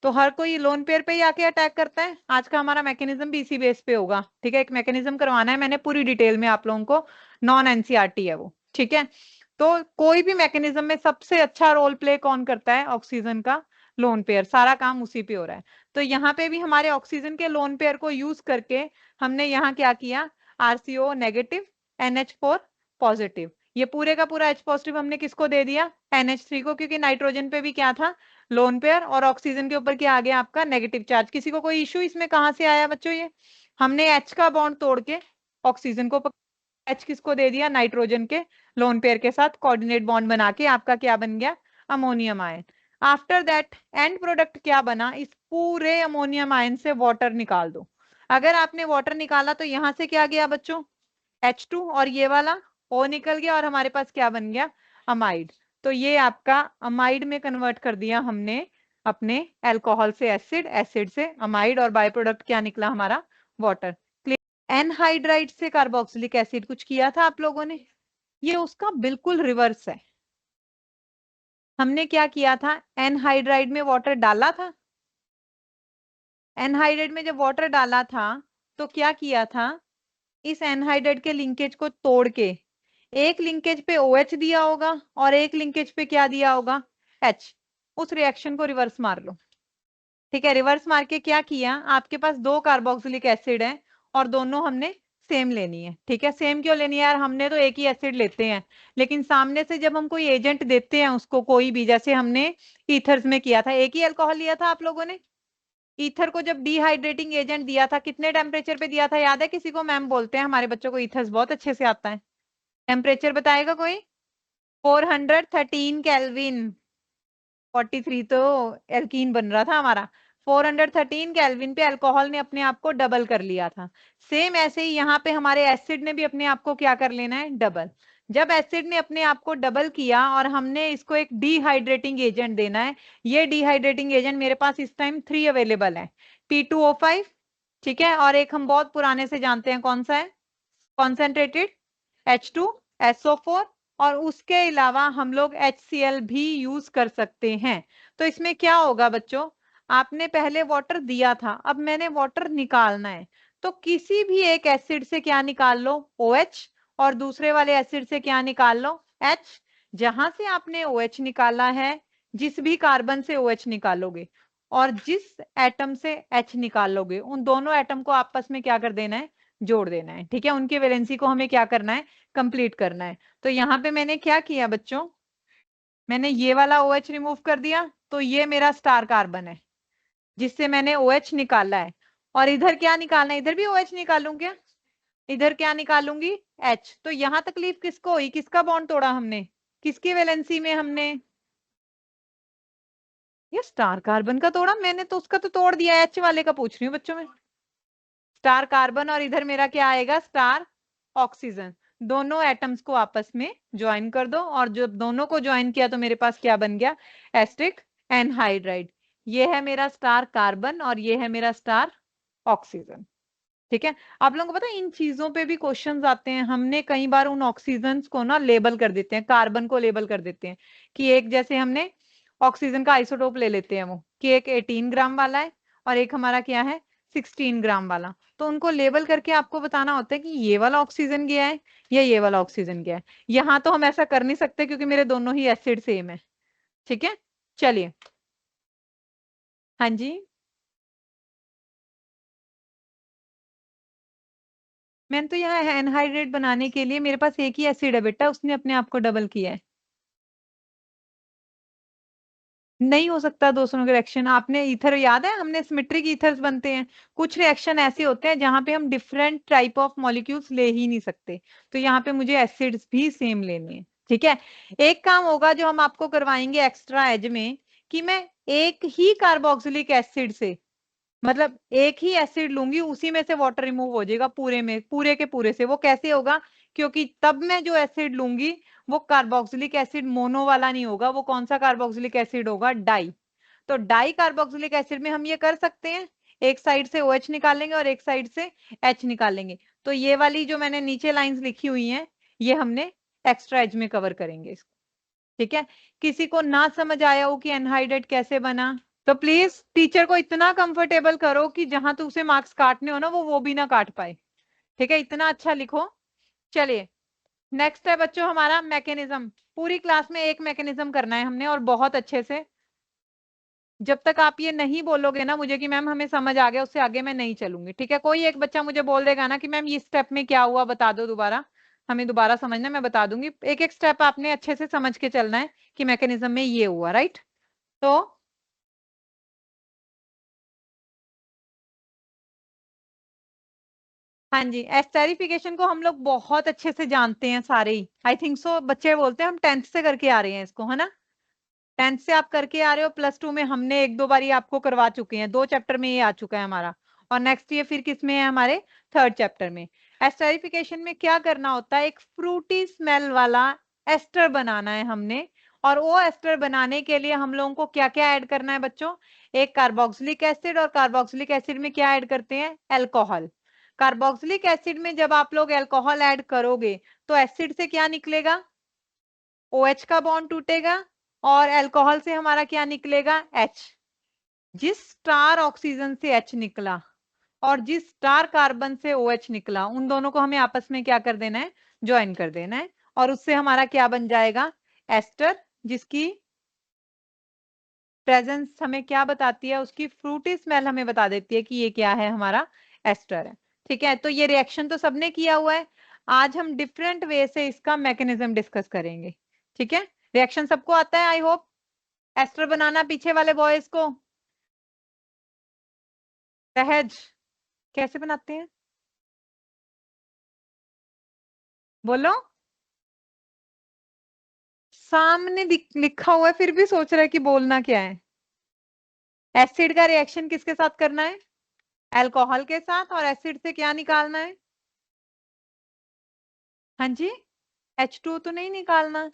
तो हर कोई लोन पेयर पे ही आके अटैक करता है। आज का हमारा मैकेनिज्म भी इसी बेस पे होगा। ठीक है, एक मैकेनिज्म करवाना है मैंने पूरी डिटेल में आप लोगों को, नॉन एनसीईआरटी है वो। ठीक है, तो कोई भी मैकेनिज्म में सबसे अच्छा रोल प्ले कौन करता है? ऑक्सीजन का लोन पेयर, सारा काम उसी पे हो रहा है। तो यहाँ पे भी हमारे ऑक्सीजन के लोन पेयर को यूज करके हमने यहाँ क्या किया? RCO नेगेटिव, NH4 पॉजिटिव, ये पूरे का पूरा H पॉजिटिव हमने किसको दे दिया? NH3 को, क्योंकि नाइट्रोजन पे भी क्या था? लोन पेयर, और ऑक्सीजन के ऊपर क्या आ गया आपका? Negative charge. किसी को कोई इश्यू इसमें कहां से आया बच्चों? ये हमने H का बॉन्ड तोड़ के ऑक्सीजन को H किसको दे दिया? नाइट्रोजन के लोन पेयर के साथ कोऑर्डिनेट बॉन्ड बना के आपका क्या बन गया? Ammonium ion. After that and product क्या बना? इस पूरे अमोनियम आयन से वाटर निकाल दो। अगर आपने वाटर निकाला तो यहां से क्या गया बच्चों? H2, और ये वाला O निकल गया, और हमारे पास क्या बन गया? अमाइड। तो ये आपका अमाइड में कन्वर्ट कर दिया हमने अपने अल्कोहल से एसिड, एसिड से अमाइड, और बाय प्रोडक्ट क्या निकला हमारा? वाटर। एनहाइड्राइड से कार्बोक्सिलिक एसिड कुछ किया था आप लोगों ने? ये उसका बिल्कुल रिवर्स है। हमने क्या किया था? एनहाइड्राइड में वाटर डाला था। एनहाइड्राइड में जब वाटर डाला था तो क्या किया था? इस एनहाइड्राइड के लिंकेज को तोड़ के एक लिंकेज पे OH दिया होगा, और एक लिंकेज पे क्या दिया होगा? H। उस रिएक्शन को रिवर्स मार लो। ठीक है, रिवर्स मार के क्या किया? आपके पास 2 कार्बोक्सिलिक एसिड है, और दोनों हमने सेम लेनी है। ठीक है, सेम क्यों लेनी है यार? हमने तो एक ही एसिड लेते हैं, लेकिन सामने से जब हम कोई एजेंट देते हैं उसको, कोई भी, जैसे हमने ईथर्स में किया था, एक ही अल्कोहल लिया था आप लोगों ने। ईथर को जब डिहाइड्रेटिंग एजेंट दिया था कितने टेम्परेचर पे दिया था, याद है किसी को? मैम बोलते हैं हमारे बच्चों को ईथर्स बहुत अच्छे से आता है। टेम्परेचर बताएगा कोई? 413 केल्विन। 43 तो एल्कीन बन रहा था हमारा। 413 केल्विन पे अल्कोहल ने अपने आप को डबल कर लिया था। सेम ऐसे ही यहाँ पे हमारे एसिड ने भी अपने आप को क्या कर लेना है, डबल। जब एसिड ने अपने आप को डबल किया और हमने इसको एक डिहाइड्रेटिंग एजेंट देना है, ये डिहाइड्रेटिंग एजेंट मेरे पास इस टाइम 3 अवेलेबल है, P2O5, ठीक है, और एक हम बहुत पुराने से जानते हैं, कौन सा है, कॉन्सेंट्रेटेड H2SO4, और उसके अलावा हम लोग HCl भी यूज कर सकते हैं। तो इसमें क्या होगा बच्चों, आपने पहले वाटर दिया था, अब मैंने वाटर निकालना है, तो किसी भी एक एसिड से क्या निकाल लो, OH, और दूसरे वाले एसिड से क्या निकाल लो, H। जहां से आपने OH निकाला है, जिस भी कार्बन से OH निकालोगे और जिस एटम से H निकालोगे, उन दोनों एटम को आपस में क्या कर देना है, जोड़ देना है, ठीक है, उनकी वैलेंसी को हमें क्या करना है, कंप्लीट करना है। तो यहाँ पे मैंने क्या किया बच्चों, मैंने ये वाला OH रिमूव कर दिया, तो ये मेरा स्टार कार्बन है जिससे मैंने OH निकाला है। और इधर क्या निकालना है, इधर भी OH निकालूंगी क्या, इधर क्या निकालूंगी, H। तो यहां तकलीफ किसको हुई, किसका बॉन्ड तोड़ा हमने, किसकी वैलेंसी में हमने, ये स्टार कार्बन का तोड़ा, मैंने तो उसका तो तोड़ दिया, H वाले का पूछ रही हूँ बच्चों में, स्टार कार्बन, और इधर मेरा क्या आएगा, स्टार ऑक्सीजन। दोनों एटम्स को आपस में ज्वाइन कर दो, और जब दोनों को ज्वाइन किया तो मेरे पास क्या बन गया, एस्टिक एनहाइड्राइड। ये है मेरा स्टार कार्बन और ये है मेरा स्टार ऑक्सीजन, ठीक है। आप लोगों को पता है इन चीजों पे भी क्वेश्चंस आते हैं, हमने कई बार उन ऑक्सीजन को ना लेबल कर देते हैं, कार्बन को लेबल कर देते हैं कि एक, जैसे हमने ऑक्सीजन का आइसोटोप ले लेते हैं वो, कि एक 18 ग्राम वाला है और एक हमारा क्या है, 16 ग्राम वाला। तो उनको लेबल करके आपको बताना होता है कि ये वाला ऑक्सीजन गया है या ये वाला ऑक्सीजन गया है। यहाँ तो हम ऐसा कर नहीं सकते क्योंकि मेरे दोनों ही एसिड सेम है, ठीक है। चलिए, हाँ जी, मैंने तो यहाँ एनहाइड्रेट बनाने के लिए, मेरे पास एक ही एसिड है बेटा, उसने अपने आप को डबल किया है। नहीं हो सकता दोस्तों का रिएक्शन, आपने ईथर याद है, हमने सिमेट्रिक ईथर्स बनते हैं, कुछ रिएक्शन ऐसे होते हैं जहां पे हम डिफरेंट टाइप ऑफ मॉलिक्यूल्स ले ही नहीं सकते, तो यहाँ पे मुझे एसिड्स भी सेम लेने हैं, ठीक है। एक काम होगा जो हम आपको करवाएंगे एक्स्ट्रा एज में, कि मैं एक ही कार्बोक्सिलिक एसिड से, मतलब एक ही एसिड लूंगी, उसी में से वाटर रिमूव हो जाएगा पूरे में, पूरे के पूरे से। वो कैसे होगा, क्योंकि तब मैं जो एसिड लूंगी वो कार्बोक्सिलिक एसिड मोनो वाला नहीं होगा, वो कौन सा कार्बोक्सिलिक एसिड होगा, डाई। तो डाई कार्बोक्सिलिक एसिड में हम ये कर सकते हैं, एक साइड से OH निकालेंगे और एक साइड से H निकालेंगे। तो ये वाली जो मैंने नीचे लाइंस लिखी हुई हैं, ये हमने एक्स्ट्रा एज में कवर करेंगे इसको, ठीक है। किसी को ना समझ आया हो कि एनहाइड्रेट कैसे बना, तो प्लीज टीचर को इतना कंफर्टेबल करो कि जहां तो उसे मार्क्स काटने हो ना, वो भी ना काट पाए, ठीक है, इतना अच्छा लिखो। चलिए, नेक्स्ट है बच्चों हमारा मैकेनिज्म। पूरी क्लास में एक मैकेनिज्म करना है हमने, और बहुत अच्छे से। जब तक आप ये नहीं बोलोगे ना मुझे कि मैम हमें समझ आ गया, उससे आगे मैं नहीं चलूंगी, ठीक है। कोई एक बच्चा मुझे बोल देगा ना कि मैम ये स्टेप में क्या हुआ बता दो दोबारा, हमें दोबारा समझना, मैं बता दूंगी। एक एक स्टेप आपने अच्छे से समझ के चलना है कि मैकेनिज्म में ये हुआ, राइट। तो हाँ जी, एस्टेरिफिकेशन को हम लोग बहुत अच्छे से जानते हैं सारे ही, आई थिंक सो। बच्चे बोलते हैं हम 10th से करके आ रहे हैं इसको, है ना, 10th से आप करके आ रहे हो, +2 में हमने एक दो बारी आपको करवा चुके हैं, 2 चैप्टर में ये आ चुका है हमारा, और नेक्स्ट ये फिर किस में है, हमारे 3rd चैप्टर में। एस्टेरिफिकेशन में क्या करना होता है, एक फ्रूटी स्मेल वाला एस्टर बनाना है हमने, और वो एस्टर बनाने के लिए हम लोगों को क्या क्या ऐड करना है बच्चों, एक कार्बोक्सिलिक एसिड, और कार्बोक्सिलिक एसिड में क्या ऐड करते हैं, अल्कोहल। कार्बोक्सिलिक एसिड में जब आप लोग अल्कोहल ऐड करोगे तो एसिड से क्या निकलेगा, OH का बॉन्ड टूटेगा, और अल्कोहल से हमारा क्या निकलेगा, H। जिस स्टार ऑक्सीजन से H निकला और जिस स्टार कार्बन से OH निकला, उन दोनों को हमें आपस में क्या कर देना है, ज्वाइन कर देना है, और उससे हमारा क्या बन जाएगा, एस्टर, जिसकी प्रेजेंस हमें क्या बताती है, उसकी फ्रूटी स्मेल हमें बता देती है कि ये क्या है, हमारा एस्टर है, ठीक है। तो ये रिएक्शन तो सबने किया हुआ है, आज हम डिफरेंट वे से इसका मैकेनिज्म डिस्कस करेंगे, ठीक है। रिएक्शन सबको आता है आई होप, एस्टर बनाना पीछे वाले बॉयज को, सहज, कैसे बनाते हैं, बोलो। सामने लिखा हुआ है फिर भी सोच रहा है कि बोलना क्या है, एसिड का रिएक्शन किसके साथ करना है? अल्कोहल के साथ। और एसिड से क्या निकालना है? हाँ जी, H2 तो नहीं निकालना,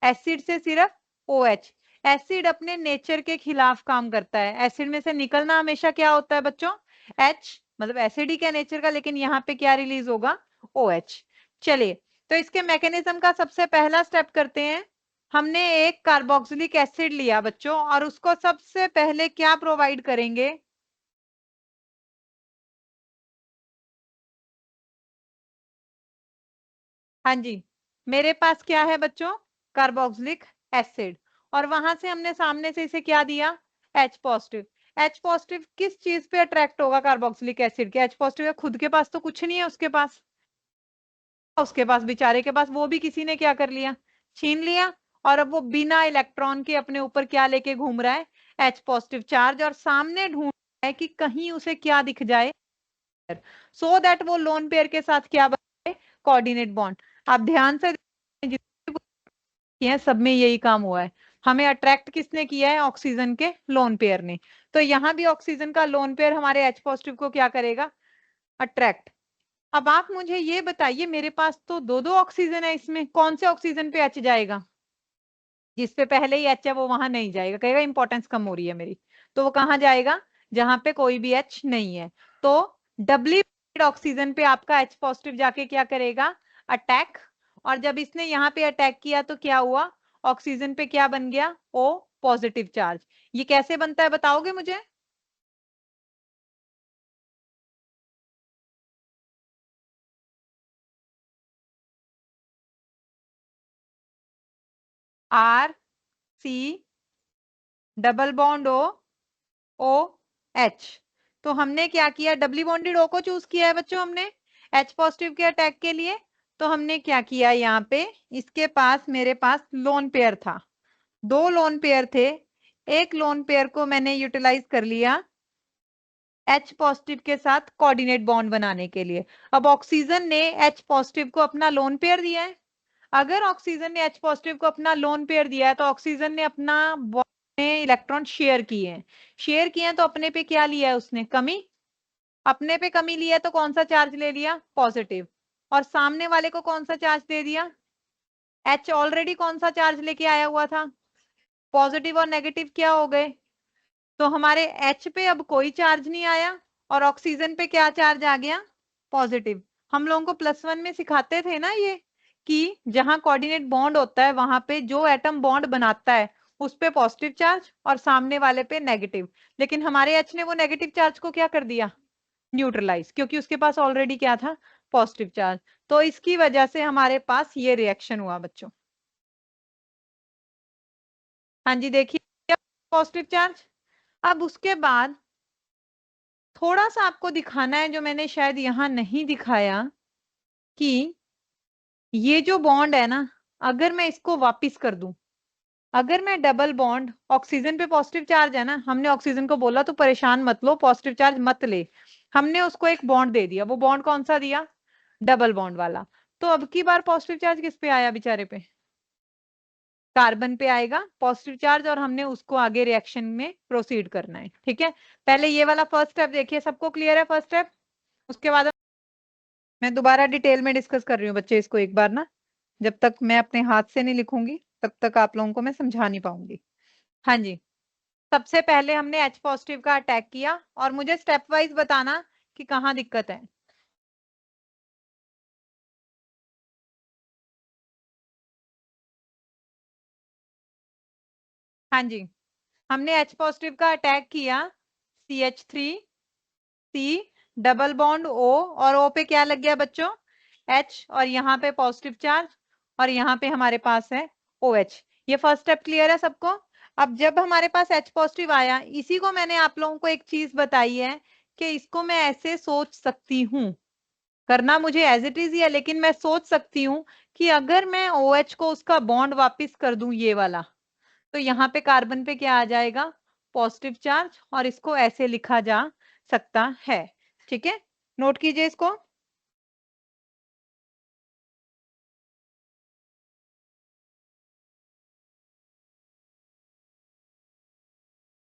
एसिड से सिर्फ OH। एसिड अपने नेचर के खिलाफ काम करता है। एसिड में से निकलना हमेशा क्या होता है बच्चों? H, मतलब एसिड ही क्या नेचर का, लेकिन यहाँ पे क्या रिलीज होगा? OH। चलिए, तो इसके मैकेनिज्म का सबसे पहला स्टेप करते हैं। हमने एक कार्बोक्सिलिक एसिड लिया बच्चों, और उसको सबसे पहले क्या प्रोवाइड करेंगे? हाँ जी, मेरे पास क्या है बच्चों? Carboxylic acid. और वहां से हमने सामने से इसे क्या दिया? H positive. H पॉजिटिव किस चीज पे अट्रैक्ट होगा कार्बोक्सिलिक एसिड के? H पॉजिटिव का खुद के पास तो कुछ नहीं है उसके पास बेचारे के पास वो भी किसी ने क्या कर लिया? छीन लिया। और अब वो बिना इलेक्ट्रॉन के अपने ऊपर क्या लेके घूम रहा है? H positive charge. और सामने ढूंढ रहा है कि कहीं उसे क्या दिख जाए, सो दैट वो लोन पेयर के साथ क्या बने? Coordinate bond. आप ध्यान से जितने किए हैं सब में यही काम हुआ है। हमें अट्रैक्ट किसने किया है? ऑक्सीजन के लोन पेयर ने। तो यहाँ भी ऑक्सीजन का लोन पेयर हमारे H पॉजिटिव को क्या करेगा? अट्रैक्ट। अब आप मुझे ये बताइए, मेरे पास तो दो दो ऑक्सीजन है, इसमें कौन से ऑक्सीजन पे H जाएगा? जिस पे पहले ही H है वो वहां नहीं जाएगा, कहेगा इंपॉर्टेंस कम हो रही है मेरी। तो वो कहाँ जाएगा? जहां पे कोई भी H नहीं है। तो डबली ऑक्सीजन पे आपका H पॉजिटिव जाके क्या करेगा? अटैक। और जब इसने यहाँ पे अटैक किया तो क्या हुआ? ऑक्सीजन पे क्या बन गया? O positive charge. ये कैसे बनता है बताओगे मुझे? R C double bond OH। तो हमने क्या किया? डबली बॉन्डेड O को चूज किया है बच्चों हमने H पॉजिटिव के अटैक के लिए। तो हमने क्या किया यहाँ पे? इसके पास, मेरे पास लोन पेयर था, दो लोन पेयर थे। एक लोन पेयर को मैंने यूटिलाइज कर लिया H पॉजिटिव के साथ कोऑर्डिनेट बॉन्ड बनाने के लिए। अब ऑक्सीजन ने H पॉजिटिव को अपना लोन पेयर दिया है। अगर ऑक्सीजन ने H पॉजिटिव को अपना लोन पेयर दिया है तो ऑक्सीजन ने अपना में इलेक्ट्रॉन शेयर किए हैं। शेयर किए हैं तो अपने पे क्या लिया है उसने? कमी। अपने पे कमी लिया तो कौन सा चार्ज ले लिया? पॉजिटिव। और सामने वाले को कौन सा चार्ज दे दिया? H ऑलरेडी कौन सा चार्ज लेके आया हुआ था? पॉजिटिव। और नेगेटिव क्या हो गए? तो हमारे H पे अब कोई चार्ज नहीं आया, और ऑक्सीजन पे क्या चार्ज आ गया? पॉजिटिव। हम लोगों को +1 में सिखाते थे ना ये, कि जहां कोऑर्डिनेट बॉन्ड होता है वहां पे जो एटम बॉन्ड बनाता है उस पे पॉजिटिव चार्ज और सामने वाले पे नेगेटिव। लेकिन हमारे H ने वो नेगेटिव चार्ज को क्या कर दिया? न्यूट्रलाइज, क्योंकि उसके पास ऑलरेडी क्या था? Positive charge. तो इसकी वजह से हमारे पास ये रिएक्शन हुआ बच्चों। हाँ जी, देखिए पॉजिटिव चार्ज। अब उसके बाद थोड़ा सा आपको दिखाना है जो मैंने शायद यहाँ नहीं दिखाया, कि ये जो बॉन्ड है ना, अगर मैं इसको वापिस कर दूं, अगर मैं डबल बॉन्ड, ऑक्सीजन पे पॉजिटिव चार्ज है ना, हमने ऑक्सीजन को बोला तो परेशान मत लो, पॉजिटिव चार्ज मत ले। हमने उसको एक बॉन्ड दे दिया। वो बॉन्ड कौन सा दिया? डबल बॉन्ड वाला। तो अब की बार पॉजिटिव चार्ज किस पे आया बेचारे पे? कार्बन पे आएगा पॉजिटिव चार्ज, और हमने उसको आगे रिएक्शन में प्रोसीड करना है। ठीक है, पहले ये वाला फर्स्ट स्टेप देखिए, सबको क्लियर है फर्स्ट स्टेप? उसके बाद मैं दोबारा डिटेल में डिस्कस कर रही हूँ बच्चे इसको एक बार ना। जब तक मैं अपने हाथ से नहीं लिखूंगी तब तक आप लोगों को मैं समझा नहीं पाऊंगी। हाँ जी, सबसे पहले हमने H पॉजिटिव का अटैक किया, और मुझे स्टेप वाइज बताना कि कहाँ दिक्कत है। हाँ जी, हमने H पॉजिटिव का अटैक किया, CH3C डबल बॉन्ड O, और O पे क्या लग गया बच्चों? H। और यहाँ पे पॉजिटिव चार्ज, और यहाँ पे हमारे पास है OH। ये फर्स्ट स्टेप क्लियर है सबको? अब जब हमारे पास H पॉजिटिव आया, इसी को मैंने आप लोगों को एक चीज बताई है कि इसको मैं ऐसे सोच सकती हूँ, करना मुझे एज इट इज ही है, लेकिन मैं सोच सकती हूँ कि अगर मैं OH को उसका बॉन्ड वापिस कर दूं ये वाला, तो यहाँ पे कार्बन पे क्या आ जाएगा? Positive charge. और इसको ऐसे लिखा जा सकता है। ठीक है, नोट कीजिए इसको।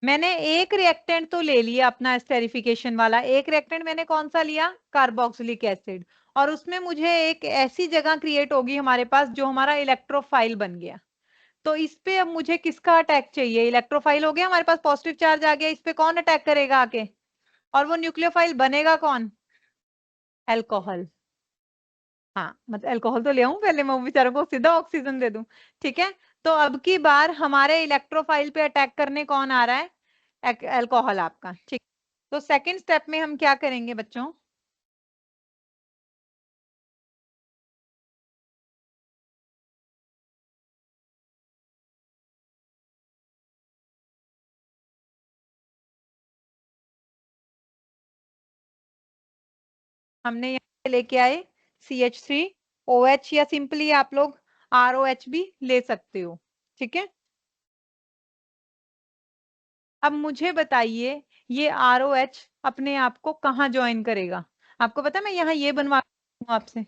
मैंने एक रिएक्टेंट तो ले लिया अपना स्टेरिफिकेशन वाला, एक रिएक्टेंट मैंने कौन सा लिया, कार्बोक्सिलिक एसिड, और उसमें मुझे एक ऐसी जगह क्रिएट होगी हमारे पास जो हमारा इलेक्ट्रोफाइल बन गया। तो इस पे अब मुझे किसका अटैक चाहिए, इलेक्ट्रोफाइल हो गया हमारे पास, पॉजिटिव चार्ज आ गया, इस पे कौन अटैक करेगा आके, और वो न्यूक्लियोफाइल बनेगा कौन, एल्कोहल। हाँ मतलब एल्कोहल तो ले आऊं पहले, मैं बेचारों को सीधा ऑक्सीजन दे दूं। ठीक है, तो अब की बार हमारे इलेक्ट्रोफाइल पे अटैक करने कौन आ रहा है, एल्कोहल आपका। ठीक, तो सेकंड स्टेप में हम क्या करेंगे बच्चों, हमने यहाँ पे लेके आए CH3OH, या सिंपली आप लोग ROH भी ले सकते हो। ठीक है, अब मुझे बताइए ये ROH अपने आप को कहाँ ज्वाइन करेगा। आपको पता है मैं यहाँ ये बनवा हूँ आपसे,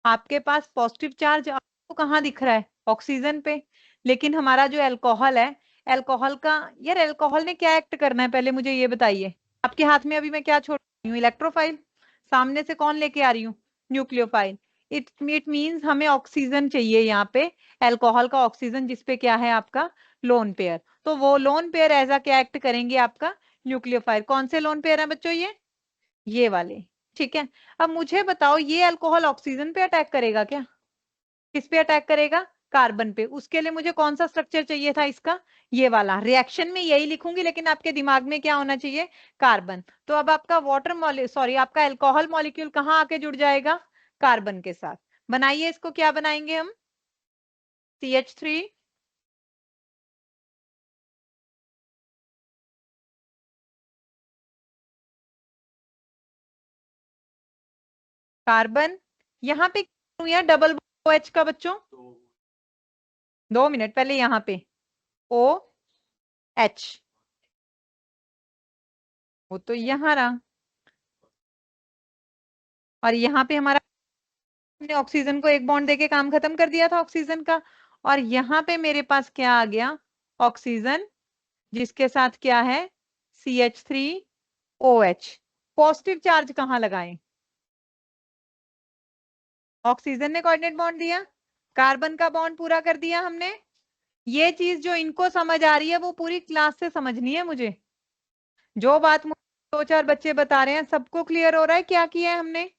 आपके पास पॉजिटिव चार्ज आपको कहाँ दिख रहा है, ऑक्सीजन पे, लेकिन हमारा जो अल्कोहल है, अल्कोहल का, यार अल्कोहल ने क्या एक्ट करना है पहले मुझे ये बताइए। आपके हाथ में अभी मैं क्या छोड़ रही हूँ, इलेक्ट्रोफाइल, सामने से कौन लेके आ रही हूँ, न्यूक्लियोफाइल। इट मींस हमें ऑक्सीजन चाहिए यहाँ पे, अल्कोहल का ऑक्सीजन, जिसपे क्या है आपका लोन पेयर, तो वो लोन पेयर ऐसा क्या एक्ट करेंगे आपका, न्यूक्लियोफाइल। कौन से लोन पेयर है बच्चों, ये वाले। ठीक है, अब मुझे बताओ ये अल्कोहल ऑक्सीजन पे अटैक करेगा क्या, किस पे अटैक करेगा, कार्बन पे। उसके लिए मुझे कौन सा स्ट्रक्चर चाहिए था इसका, ये वाला। रिएक्शन में यही लिखूंगी लेकिन आपके दिमाग में क्या होना चाहिए, कार्बन। तो अब आपका आपका अल्कोहल मॉलिक्यूल कहाँ आके जुड़ जाएगा, कार्बन के साथ। बनाइए इसको, क्या बनाएंगे हम, CH3, कार्बन, यहाँ पे यार डबल OH का बच्चों, 2 मिनट पहले यहाँ पे OH, वो तो यहाँ रहा, और यहाँ पे हमारा, हमने ऑक्सीजन को एक बॉन्ड देके काम खत्म कर दिया था ऑक्सीजन का, और यहाँ पे मेरे पास क्या आ गया, ऑक्सीजन, जिसके साथ क्या है, CH3OH। पॉजिटिव चार्ज कहाँ लगाएं, ऑक्सीजन ने कोऑर्डिनेट बॉन्ड दिया, कार्बन का बॉन्ड पूरा कर दिया हमने। ये चीज जो इनको समझ आ रही है वो पूरी क्लास से समझनी है मुझे, जो बात मुझे 2-4 बच्चे बता रहे हैं सबको क्लियर हो रहा है क्या किया है हमने।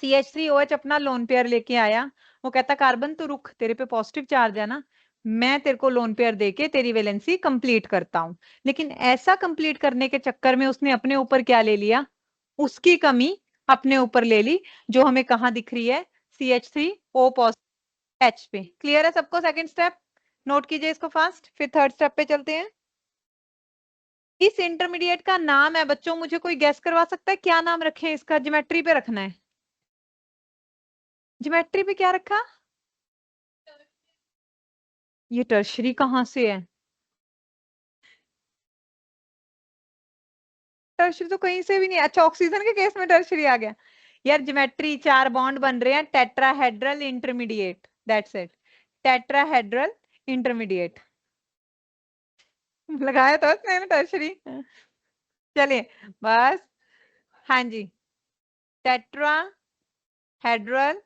CH3OH अपना लोन पेयर लेके आया, वो कहता कार्बन तू रुक, तेरे पे पॉजिटिव चार्ज है ना, मैं तेरे को लोन पेयर देके तेरी वैलेंसी कंप्लीट करता हूं। लेकिन ऐसा कंप्लीट करने के चक्कर में उसने अपने ऊपर क्या ले लिया, उसकी कमी अपने ऊपर ले ली, जो हमें कहाँ दिख रही है, CH3O पॉजिटिव H पे। क्लियर है सबको, सेकंड स्टेप नोट कीजिए इसको फास्ट, फिर थर्ड स्टेप पे चलते हैं। इस इंटरमीडिएट का नाम है बच्चों, मुझे कोई गेस करवा सकता है क्या नाम रखे इसका, ज्योमेट्री पे रखना है, ज्योमेट्री पे क्या रखा, ये टर्शरी कहाँ से है, टर्शरी तो कहीं से भी नहीं, अच्छा ऑक्सीजन के केस में टर्शरी आ गया। यार ज्योमेट्री, 4 बॉन्ड बन रहे हैं, tetrahedral intermediate, that's it, tetrahedral intermediate. लगाया तो मैंने टर्शरी, चलिए बस। हाँ जी, टेट्राहेड्रल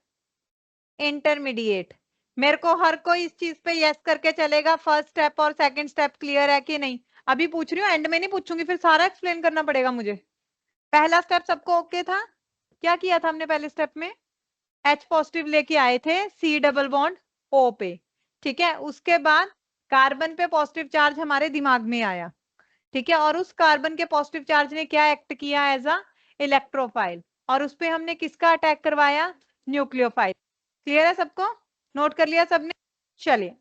इंटरमीडिएट। मेरे को हर कोई इस चीज पे यस करके चलेगा, फर्स्ट स्टेप और सेकंड स्टेप क्लियर है कि नहीं। अभी पूछ रही हूँ, एंड में नहीं पूछूंगी, फिर सारा एक्सप्लेन करना पड़ेगा मुझे। पहला स्टेप सबको ओके था, क्या किया था हमने पहले स्टेप में, H पॉजिटिव लेके आए थे C डबल बॉन्ड O पे। ठीक है, उसके बाद कार्बन पे पॉजिटिव चार्ज हमारे दिमाग में आया। ठीक है, और उस कार्बन के पॉजिटिव चार्ज ने क्या एक्ट किया एज अ इलेक्ट्रोफाइल, और उस पे हमने किसका अटैक करवाया, न्यूक्लियोफाइल। क्लियर है सबको, नोट कर लिया सबने, चलिए।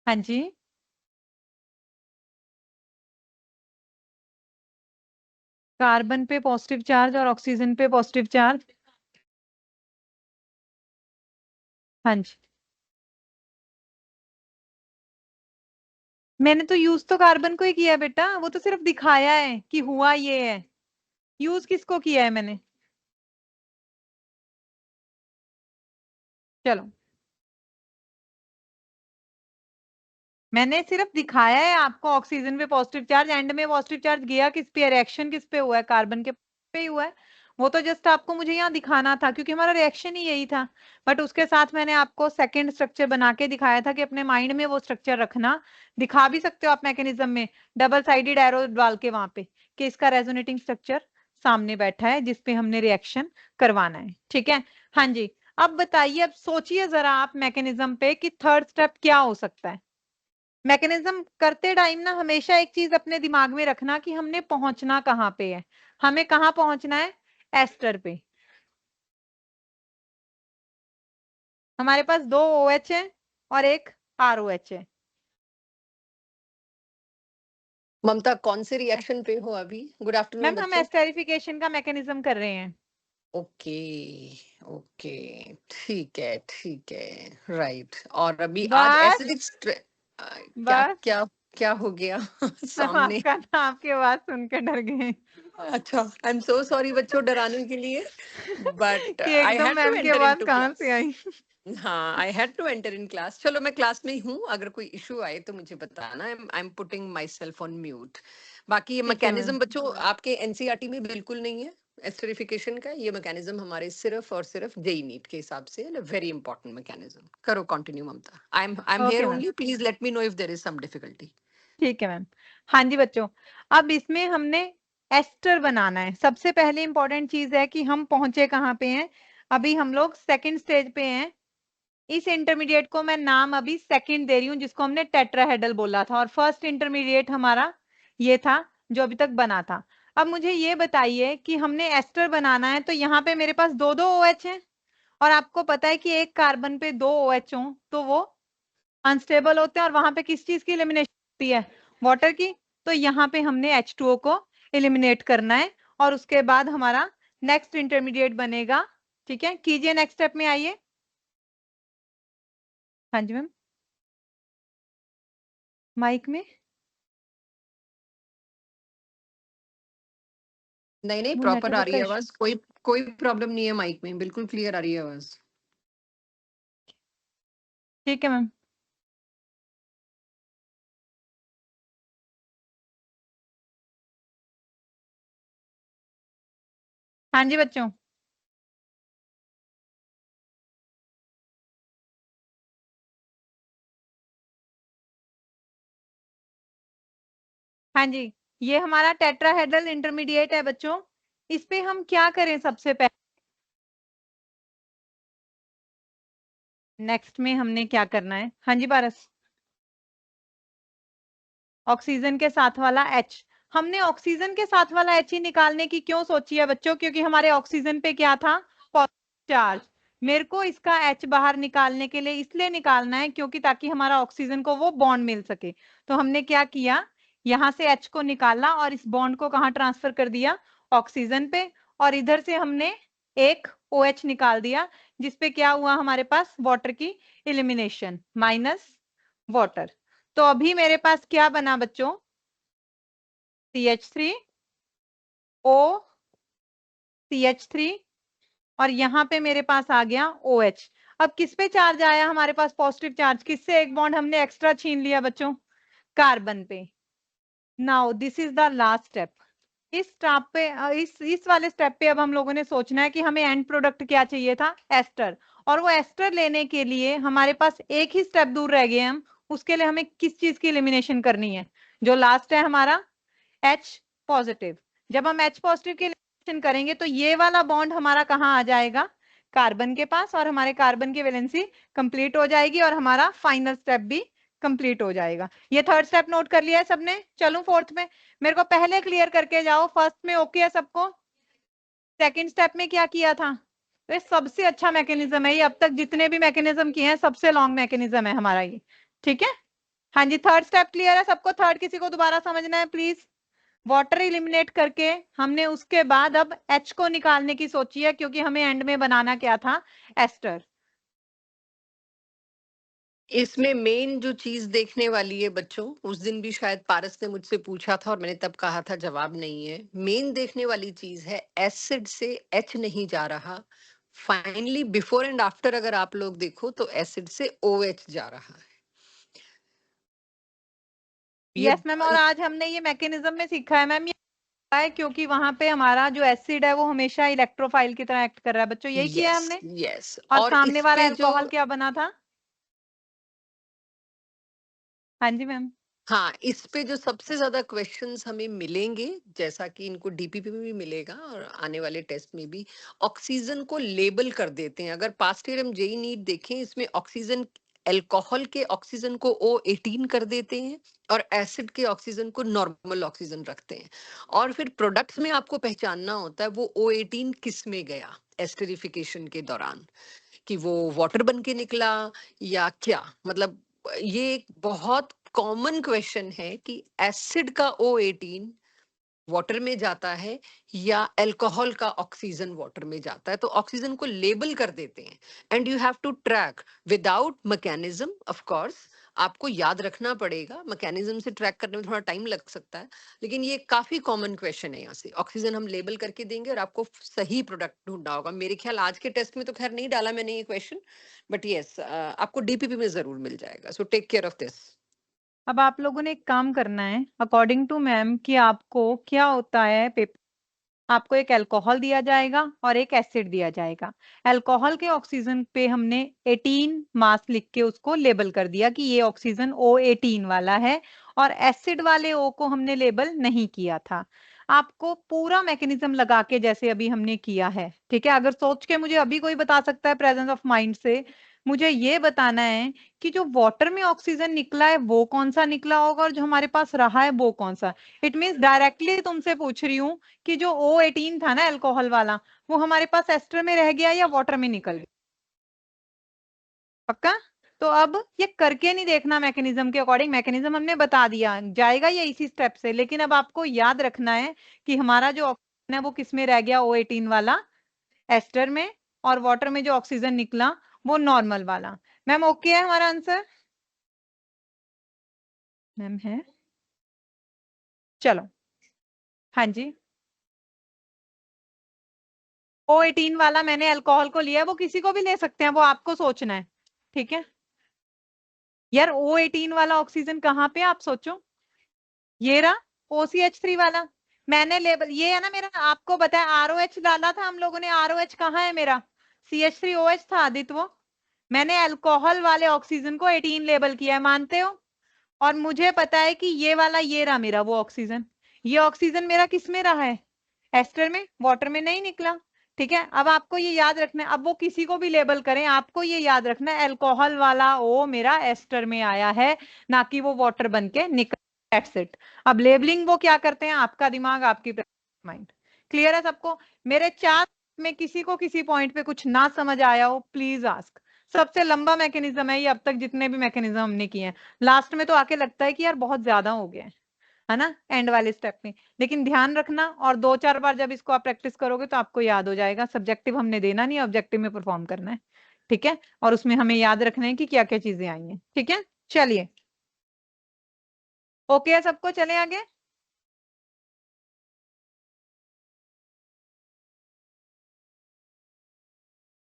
हाँ जी, कार्बन पे पॉजिटिव चार्ज और ऑक्सीजन पे पॉजिटिव चार्ज, हाँ जी। मैंने तो यूज तो कार्बन को ही किया है बेटा, वो तो सिर्फ दिखाया है कि हुआ ये है, यूज किसको किया है मैंने, चलो। मैंने सिर्फ दिखाया है आपको ऑक्सीजन पे पॉजिटिव चार्ज, एंड में पॉजिटिव चार्ज गया किस पे, रिएक्शन किस पे हुआ है, कार्बन के पे ही हुआ है। वो तो जस्ट आपको मुझे यहाँ दिखाना था क्योंकि हमारा रिएक्शन ही यही था। बट उसके साथ मैंने आपको सेकंड स्ट्रक्चर बना के दिखाया था कि अपने माइंड में वो स्ट्रक्चर रखना। दिखा भी सकते हो आप मैकेनिज्म में, डबल साइडेड एरो डाल के वहां पे कि इसका रेजोनेटिंग स्ट्रक्चर सामने बैठा है जिसपे हमने रिएक्शन करवाना है। ठीक है, हाँ जी। अब बताइए, अब सोचिए जरा आप मैकेनिज्म पे कि थर्ड स्टेप क्या हो सकता है। मैकेनिज्म करते टाइम ना हमेशा एक चीज अपने दिमाग में रखना कि हमने पहुंचना कहाँ पे है। हमें कहाँ पहुंचना है, एस्टर पे। हमारे पास दो OH है और एक ROH है। ममता कौन से रिएक्शन पे हो अभी? गुड आफ्टरनून मैम हम बच्चों। एस्टेरिफिकेशन का मैकेनिज्म कर रहे हैं। ओके, ओके, ठीक है, राइट। और अभी आज बस एसिडिक क्या बस क्या क्या हो गया हम सामने? आपकी आवाज सुनकर डर गए अच्छा, आई एम सो सॉरी बच्चों डराने के लिए, बट कि आई एकदम हैड टू मैम की एंटर आवाज इनटू कहाँ से क्लास। आई। हाँ, I had to enter in class. चलो मैं क्लास में ही हूँ, अगर कोई इशू आए तो मुझे बताना। I am putting my self on mute. बाकी ये ठीक है मैम। मैकेनिज्म बच्चों आपके एनसीईआरटी में बिल्कुल नहीं है। एस्टरिफिकेशन का ये मैकेनिज्म हमारे सिर्फ और सिर्फ जेई नीट के हिसाब से वेरी इंपॉर्टेंट मैकेनिज्म। करो continue Mamata, I am here okay ma'am. Only, please let me know if there is some difficulty. ठीक है मैम। हाँ जी बच्चों, अब इसमें हमने एस्टर बनाना है। सबसे पहले इंपॉर्टेंट चीज है कि हम पहुंचे कहाँ पे हैं। अभी हम लोग सेकंड स्टेज पे हैं। इस इंटरमीडिएट को मैं नाम अभी सेकंड दे रही हूँ, जिसको हमने टेट्राहेड्रल बोला था, और फर्स्ट इंटरमीडिएट हमारा ये था जो अभी तक बना था। अब मुझे ये बताइए कि हमने एस्टर बनाना है, तो यहाँ पे मेरे पास दो दो OH है, और आपको पता है कि एक कार्बन पे दो OH हो तो वो अनस्टेबल होते हैं, और वहां पे किस चीज की एलिमिनेशन होती है, वाटर की। तो यहाँ पे हमने H2O को एलिमिनेट करना है, और उसके बाद हमारा नेक्स्ट इंटरमीडिएट बनेगा। ठीक है, कीजिए, नेक्स्ट स्टेप में आइए। हाँ जी मैम, माइक में नहीं नहीं, वो प्रॉपर आ नेटवर्क रही का है इशू। आवाज, कोई कोई प्रॉब्लम नहीं है, माइक में बिल्कुल क्लियर आ रही है आवाज। ठीक है मैम। हाँ जी बच्चों, हाँ जी, ये हमारा टेट्राहेड्रल इंटरमीडिएट है बच्चों। इस पे हम क्या करें सबसे पहले, नेक्स्ट में हमने क्या करना है। हाँ जी पारस, ऑक्सीजन के साथ वाला H। हमने ऑक्सीजन के साथ वाला H ही निकालने की क्यों सोची है बच्चों, क्योंकि हमारे ऑक्सीजन पे क्या था, पॉजिटिव चार्ज। मेरे को इसका H बाहर निकालने के लिए इसलिए निकालना है क्योंकि ताकि हमारा ऑक्सीजन को वो बॉन्ड मिल सके। तो हमने क्या किया, यहां से H को निकाला और इस बॉन्ड को कहाँ ट्रांसफर कर दिया, ऑक्सीजन पे। और इधर से हमने एक OH निकाल दिया, जिसपे क्या हुआ, हमारे पास वाटर की इलिमिनेशन, माइनस वाटर। तो अभी मेरे पास क्या बना बच्चों, CH3 O CH3, और यहाँ पे मेरे पास आ गया OH। अब किस पे चार्ज आया हमारे पास, पॉजिटिव चार्ज। किससे एक बॉन्ड हमने एक्स्ट्रा छीन लिया बच्चों, कार्बन पे। Now this is the last step. इस स्टेप पे इस वाले स्टेप पे अब हम लोगों ने सोचना है कि हमें एंड प्रोडक्ट क्या चाहिए था, एस्टर। और वो एस्टर लेने के लिए हमारे पास एक ही स्टेप दूर रह गए हम। उसके लिए हमें किस चीज की एलिमिनेशन करनी है, जो लास्ट है हमारा H पॉजिटिव। जब हम H पॉजिटिव की एलिमिनेशन करेंगे तो ये वाला बॉन्ड हमारा कहाँ आ जाएगा, कार्बन के पास, और हमारे कार्बन की वैलेंसी कंप्लीट हो जाएगी और हमारा फाइनल स्टेप भी कंप्लीट हो जाएगा। ये थर्ड स्टेप नोट कर लिया है सबने, चलूं फोर्थ में। मेरे को पहले क्लियर करके जाओ, फर्स्ट में ओके है सबको, सेकंड स्टेप में क्या किया था। तो ये सबसे अच्छा मैकेनिज्म है, ये अब तक जितने भी मैकेनिज्म किए हैं सबसे लॉन्ग मैकेनिज्म है हमारा ये। ठीक है, हाँ जी, थर्ड स्टेप क्लियर है सबको, थर्ड किसी को दोबारा समझना है प्लीज। वाटर इलिमिनेट करके हमने उसके बाद अब H को निकालने की सोची है, क्योंकि हमें एंड में बनाना क्या था, एस्टर। इसमें मेन जो चीज देखने वाली है बच्चों, उस दिन भी शायद पारस ने मुझसे पूछा था और मैंने तब कहा था जवाब नहीं है। मेन देखने वाली चीज है एसिड से एच नहीं जा रहा, फाइनली बिफोर एंड आफ्टर अगर आप लोग देखो तो एसिड से ओ एच जा रहा है। यस मैम, और आज हमने ये मैकेनिज्म में सीखा है मैम, ये है क्योंकि वहां पे हमारा जो एसिड है वो हमेशा इलेक्ट्रोफाइल की तरह एक्ट कर रहा है बच्चों, यही किया है हमने। यस और और सामने इस वाला पे जो अल्कोहल क्या बना था? हाँ जी मैम। हाँ, इस पे जो सबसे ज्यादा क्वेश्चंस हमें मिलेंगे, जैसा कि इनको डीपीपी में भी मिलेगा और आने वाले टेस्ट में भी, ऑक्सीजन को लेबल कर देते हैं। अगर पास्ट ईयर हम जेई नीट देखें, इसमें ऑक्सीजन, अल्कोहल के ऑक्सीजन को O18 कर देते हैं और एसिड के ऑक्सीजन को नॉर्मल ऑक्सीजन रखते हैं। और फिर प्रोडक्ट्स में आपको पहचानना होता है वो O18 किस में गया एस्टरिफिकेशन के दौरान, कि वो वाटर बन के निकला या क्या। मतलब ये एक बहुत कॉमन क्वेश्चन है कि एसिड का O18 वाटर में जाता है या अल्कोहल का ऑक्सीजन वाटर में जाता है। तो ऑक्सीजन को लेबल कर देते हैं and you have to track without mechanism. Of course आपको याद रखना पड़ेगा, मैकेनिज्म से ट्रैक करने में थोड़ा टाइम लग सकता है, लेकिन ये काफी कॉमन क्वेश्चन है। यहाँ से ऑक्सीजन हम लेबल करके देंगे और आपको सही प्रोडक्ट ढूंढना होगा। मेरे ख्याल आज के टेस्ट में तो खैर नहीं डाला मैंने ये क्वेश्चन, बट यस आपको डीपीपी में जरूर मिल जाएगा। So take care of this. अब आप लोगों ने एक काम करना है अकॉर्डिंग टू मैम कि आपको क्या होता है पेपर, आपको एक अल्कोहल दिया जाएगा और एक एसिड दिया जाएगा। अल्कोहल के ऑक्सीजन पे हमने 18 मास लिख के उसको लेबल कर दिया कि ये ऑक्सीजन O18 वाला है, और एसिड वाले O को हमने लेबल नहीं किया था। आपको पूरा मैकेनिज्म लगा के जैसे अभी हमने किया है, ठीक है। अगर सोच के मुझे अभी कोई बता सकता है प्रेजेंस ऑफ माइंड से, मुझे ये बताना है कि जो वाटर में ऑक्सीजन निकला है वो कौन सा निकला होगा और जो हमारे पास रहा है वो कौन सा। इट मीन्स डायरेक्टली तुमसे पूछ रही हूँ कि जो O18 था ना अल्कोहल वाला, वो हमारे पास एस्टर में रह गया या वाटर में निकल गया। पक्का? तो अब ये करके नहीं देखना मैकेनिज्म के अकॉर्डिंग, मैकेनिज्म हमने बता दिया, जाएगा ये इसी स्टेप से। लेकिन अब आपको याद रखना है कि हमारा जो ऑक्सीजन है वो किस में रह गया, O18 वाला एस्टर में, और वाटर में जो ऑक्सीजन निकला वो नॉर्मल वाला। मैम ओके है हमारा आंसर? मैम है? चलो हाँ जी। O18 वाला मैंने अल्कोहल को लिया है, वो किसी को भी ले सकते हैं, वो आपको सोचना है, ठीक है। यार O18 वाला ऑक्सीजन कहाँ पे, आप सोचो। ये रहा OCH3 वाला, मैंने लेबल, ये है ना मेरा, आपको बताया ROH डाला था हम लोगों ने, ROH कहाँ है मेरा, CH3OH था आदित्य वो। मैंने अल्कोहल वाले ऑक्सीजन को 18 लेबल किया है, मानते हो? और मुझे पता है कि ये वाला ये रहा मेरा वो ऑक्सीजन, ये ऑक्सीजन मेरा किस में रहा है, एस्टर में, वाटर में नहीं निकला। ठीक है, अब आपको ये याद रखना है, अब वो किसी को भी लेबल करें आपको ये याद रखना है अल्कोहल वाला ओ मेरा एस्टर में आया है, ना कि वो वाटर बन के निकल। That's it. अब लेबलिंग वो क्या करते हैं, आपका दिमाग आपकी माइंड। क्लियर है सबको? मेरे चार में किसी को किसी पॉइंट पे कुछ ना समझ आया हो प्लीज आस्क। सबसे लंबा मैकेनिज्म है ये अब तक जितने भी मैकेनिज्म हमने किए हैं। लास्ट में तो आके लगता है कि यार बहुत ज्यादा हो गया है ना एंड वाले स्टेप में। लेकिन ध्यान रखना, और 2-4 बार जब इसको आप प्रैक्टिस करोगे तो आपको याद हो जाएगा। सब्जेक्टिव हमने देना नहीं, ऑब्जेक्टिव में परफॉर्म करना है, ठीक है। और उसमें हमें याद रखना है कि क्या क्या चीजें आई हैं, ठीक है। चलिए ओके है सबको, चले आगे।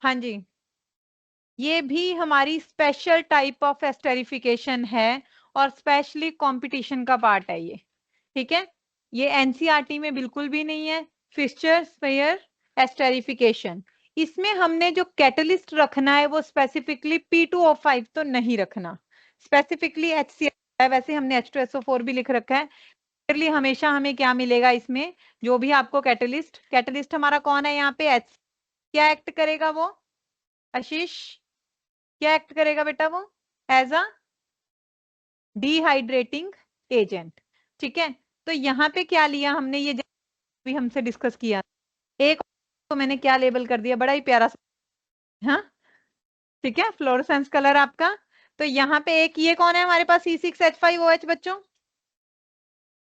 हाँ जी, ये भी हमारी स्पेशल टाइप ऑफ एस्टेरिफिकेशन है और स्पेशली कंपटीशन का पार्ट है ये, ठीक है। ये एनसीईआरटी में बिल्कुल भी नहीं है। फिशर स्पेयर एस्टेरिफिकेशन, इसमें हमने जो कैटलिस्ट रखना है वो स्पेसिफिकली P2O5 तो नहीं रखना, स्पेसिफिकली HCl है। वैसे हमने H2SO4 भी लिख रखा है। क्लियरली हमेशा हमें क्या मिलेगा इसमें, जो भी आपको कैटलिस्ट, कैटलिस्ट हमारा कौन है यहाँ पे, H, क्या एक्ट करेगा वो, आशीष क्या एक्ट करेगा बेटा वो, एज अ डिहाइड्रेटिंग एजेंट, ठीक है। तो यहाँ पे क्या लिया हमने, ये भी हमसे डिस्कस किया, एक तो मैंने क्या लेबल कर दिया, बड़ा ही प्यारा सा, हाँ ठीक है, फ्लोरोसेंस कलर आपका। तो यहाँ पे एक ये कौन है हमारे पास, C6H5OH बच्चों,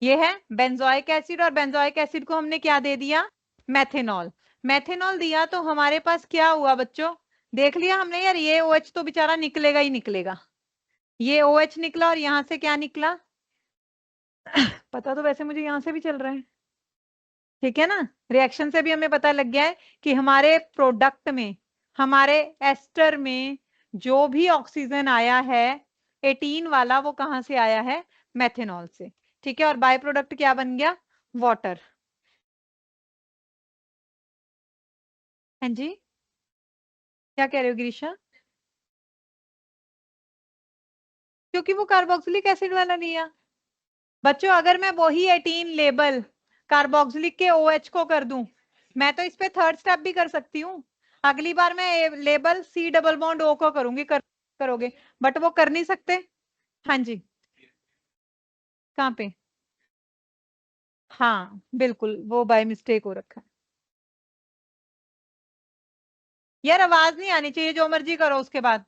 ये है बेंजोइक एसिड, और बेंजोइक एसिड को हमने क्या दे दिया, मेथेनॉल। मेथेनॉल दिया तो हमारे पास क्या हुआ बच्चों, देख लिया हमने यार, ये OH तो बेचारा निकलेगा ही निकलेगा, ये OH निकला और यहां से क्या निकला पता तो वैसे मुझे यहां से भी चल रहा है, ठीक है ना। रिएक्शन से भी हमें पता लग गया है कि हमारे प्रोडक्ट में, हमारे एस्टर में जो भी ऑक्सीजन आया है 18 वाला, वो कहां से आया है, मेथेनॉल से, ठीक है। और बाय प्रोडक्ट क्या बन गया, वाटर। हाँ जी, क्या कह रहे हो गिरीशा? क्योंकि वो कार्बोक्सिलिक एसिड वाला लिया। बच्चों अगर मैं वही 18 लेबल कार्बोक्सिलिक के OH को कर दूं, मैं तो इस पे थर्ड स्टेप भी कर सकती हूँ। अगली बार मैं label C double bond O को करूंगी, करोगे, बट वो कर नहीं सकते। हाँ जी, कहाँ पे? हाँ बिल्कुल, वो बाय मिस्टेक हो रखा है। यार आवाज नहीं आनी चाहिए, जो मर्जी करो उसके बाद,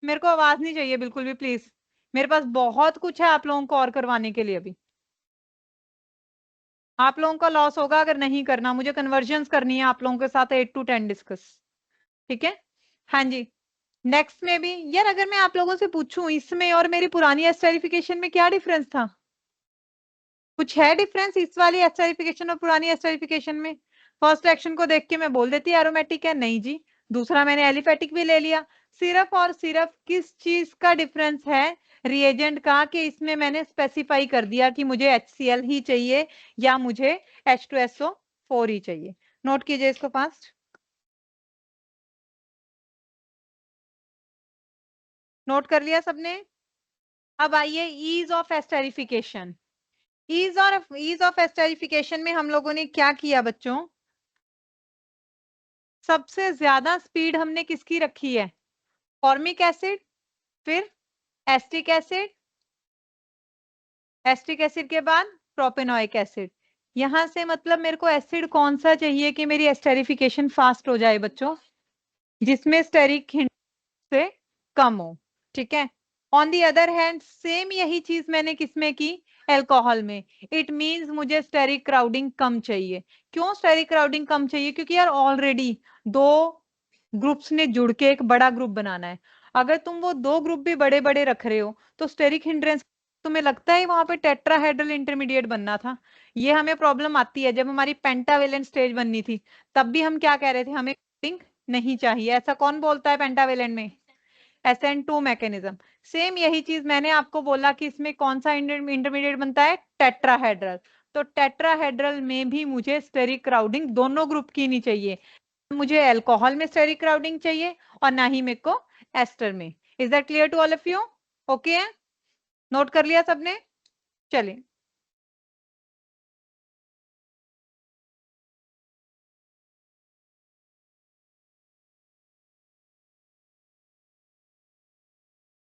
मेरे को आवाज नहीं चाहिए बिल्कुल भी प्लीज। मेरे पास बहुत कुछ है आप लोगों को और करवाने के लिए अभी। आप लोगों का लॉस होगा अगर नहीं करना, मुझे कन्वर्जन्स करनी है आप लोगों के साथ 8 to 10 डिस्कस, ठीक है। हाँ जी, नेक्स्ट में भी यार अगर मैं आप लोगों से पूछूं इसमें और मेरी पुरानी एस्टेरिफिकेशन में क्या डिफरेंस था, कुछ है डिफरेंस इस वाली एस्टेरिफिकेशन और पुरानी एस्टेरिफिकेशन में? फर्स्ट एक्शन को देख के मैं बोल देती एरोमेटिक है, नहीं जी। दूसरा मैंने एलिफेटिक भी ले लिया। सिर्फ और सिर्फ किस चीज का डिफरेंस है, रिएजेंट का, कि इसमें मैंने स्पेसिफाई कर दिया कि मुझे HCl ही चाहिए या मुझे H2SO4 ही चाहिए। नोट कीजिए इसको फास्ट, नोट कर लिया सबने? अब आइए ease of esterification. Ease of esterification में हम लोगों ने क्या किया बच्चों, सबसे ज्यादा स्पीड हमने किसकी रखी है, फॉर्मिक एसिड, फिर एस्टिक एसिड, एस्टिक एसिड के बाद प्रोपेनोइक एसिड। यहां से मतलब मेरे को एसिड कौन सा चाहिए कि मेरी एस्टेरिफिकेशन फास्ट हो जाए बच्चों, जिसमें स्टेरिक हिंट से कम हो, ठीक है। On the other hand same यही चीज मैंने किसमें की, एल्कोहल में। इट मींस मुझे स्टेरिक क्राउडिंग कम चाहिए। क्यों स्टेरिक क्राउडिंग कम चाहिए, क्योंकि यार ऑलरेडी दो ग्रुप्स ने जुड़ के एक बड़ा ग्रुप बनाना है। अगर तुम वो दो ग्रुप भी बड़े बड़े रख रहे हो तो स्टेरिक हिंड्रेंस, तुम्हें लगता है वहां पे टेट्राहेड्रल इंटरमीडिएट बनना था? ये हमें प्रॉब्लम आती है जब हमारी पेंटावेलेंट स्टेज बननी थी, तब भी हम क्या कह रहे थे, हमें नहीं चाहिए। ऐसा कौन बोलता है पेंटावेलेंट में? SN2 mechanism. सेम यही चीज मैंने आपको बोला कि इसमें कौन सा इंटरमीडिएट बनता है, टेट्राहेड्रल। तो टेट्राहेड्रल में भी मुझे स्टेरिक क्राउडिंग दोनों ग्रुप की नहीं चाहिए, मुझे अल्कोहल में स्टेरिक क्राउडिंग चाहिए और ना ही मेरे को एस्टर में। Is that clear to all of you? Okay है, नोट कर लिया सबने? चलिए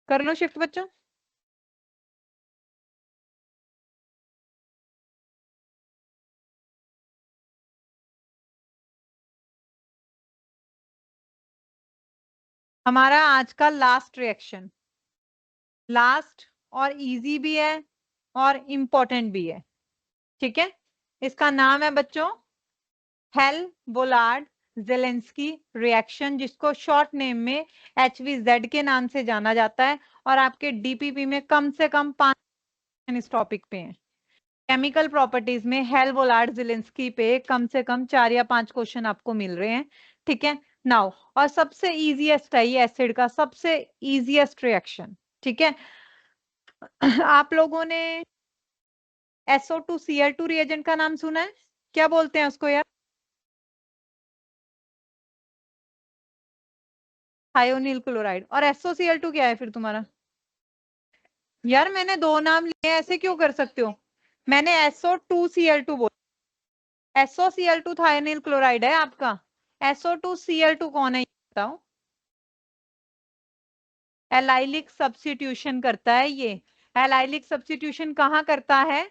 कर लो शिफ्ट बच्चों। हमारा आज का लास्ट रिएक्शन, लास्ट और इजी भी है और इंपॉर्टेंट भी है, ठीक है। इसका नाम है बच्चों हेल बोलार्ड जेलेंस्की रिएक्शन, जिसको शॉर्ट नेम में HVZ के नाम से जाना जाता है। और आपके DPP में कम से कम 5 इस टॉपिक पे हैं। केमिकल प्रॉपर्टीज में हेल बोलार्ड जेलेंस्की पे कम से कम 4 या 5 क्वेश्चन आपको मिल रहे हैं, ठीक है। नाउ और सबसे इजीएस्ट है ये एसिड का सबसे इजीएस्ट रिएक्शन, ठीक है। आप लोगों ने SO2Cl2 रिएजेंट का नाम सुना है? क्या बोलते हैं उसको यार? Thionyl chloride. और SOCl2 क्या है फिर तुम्हारा? यार मैंने दो नाम लिए, ऐसे क्यों कर सकते हो? मैंने SO2Cl2 बोला, SOCl2 थायोनिल क्लोराइड है आपका। SO2Cl2 कौन है ये बताओ? एलाइलिक सब्स्टिट्यूशन करता है ये। एलाइलिक सब्स्टिट्यूशन कहाँ करता है,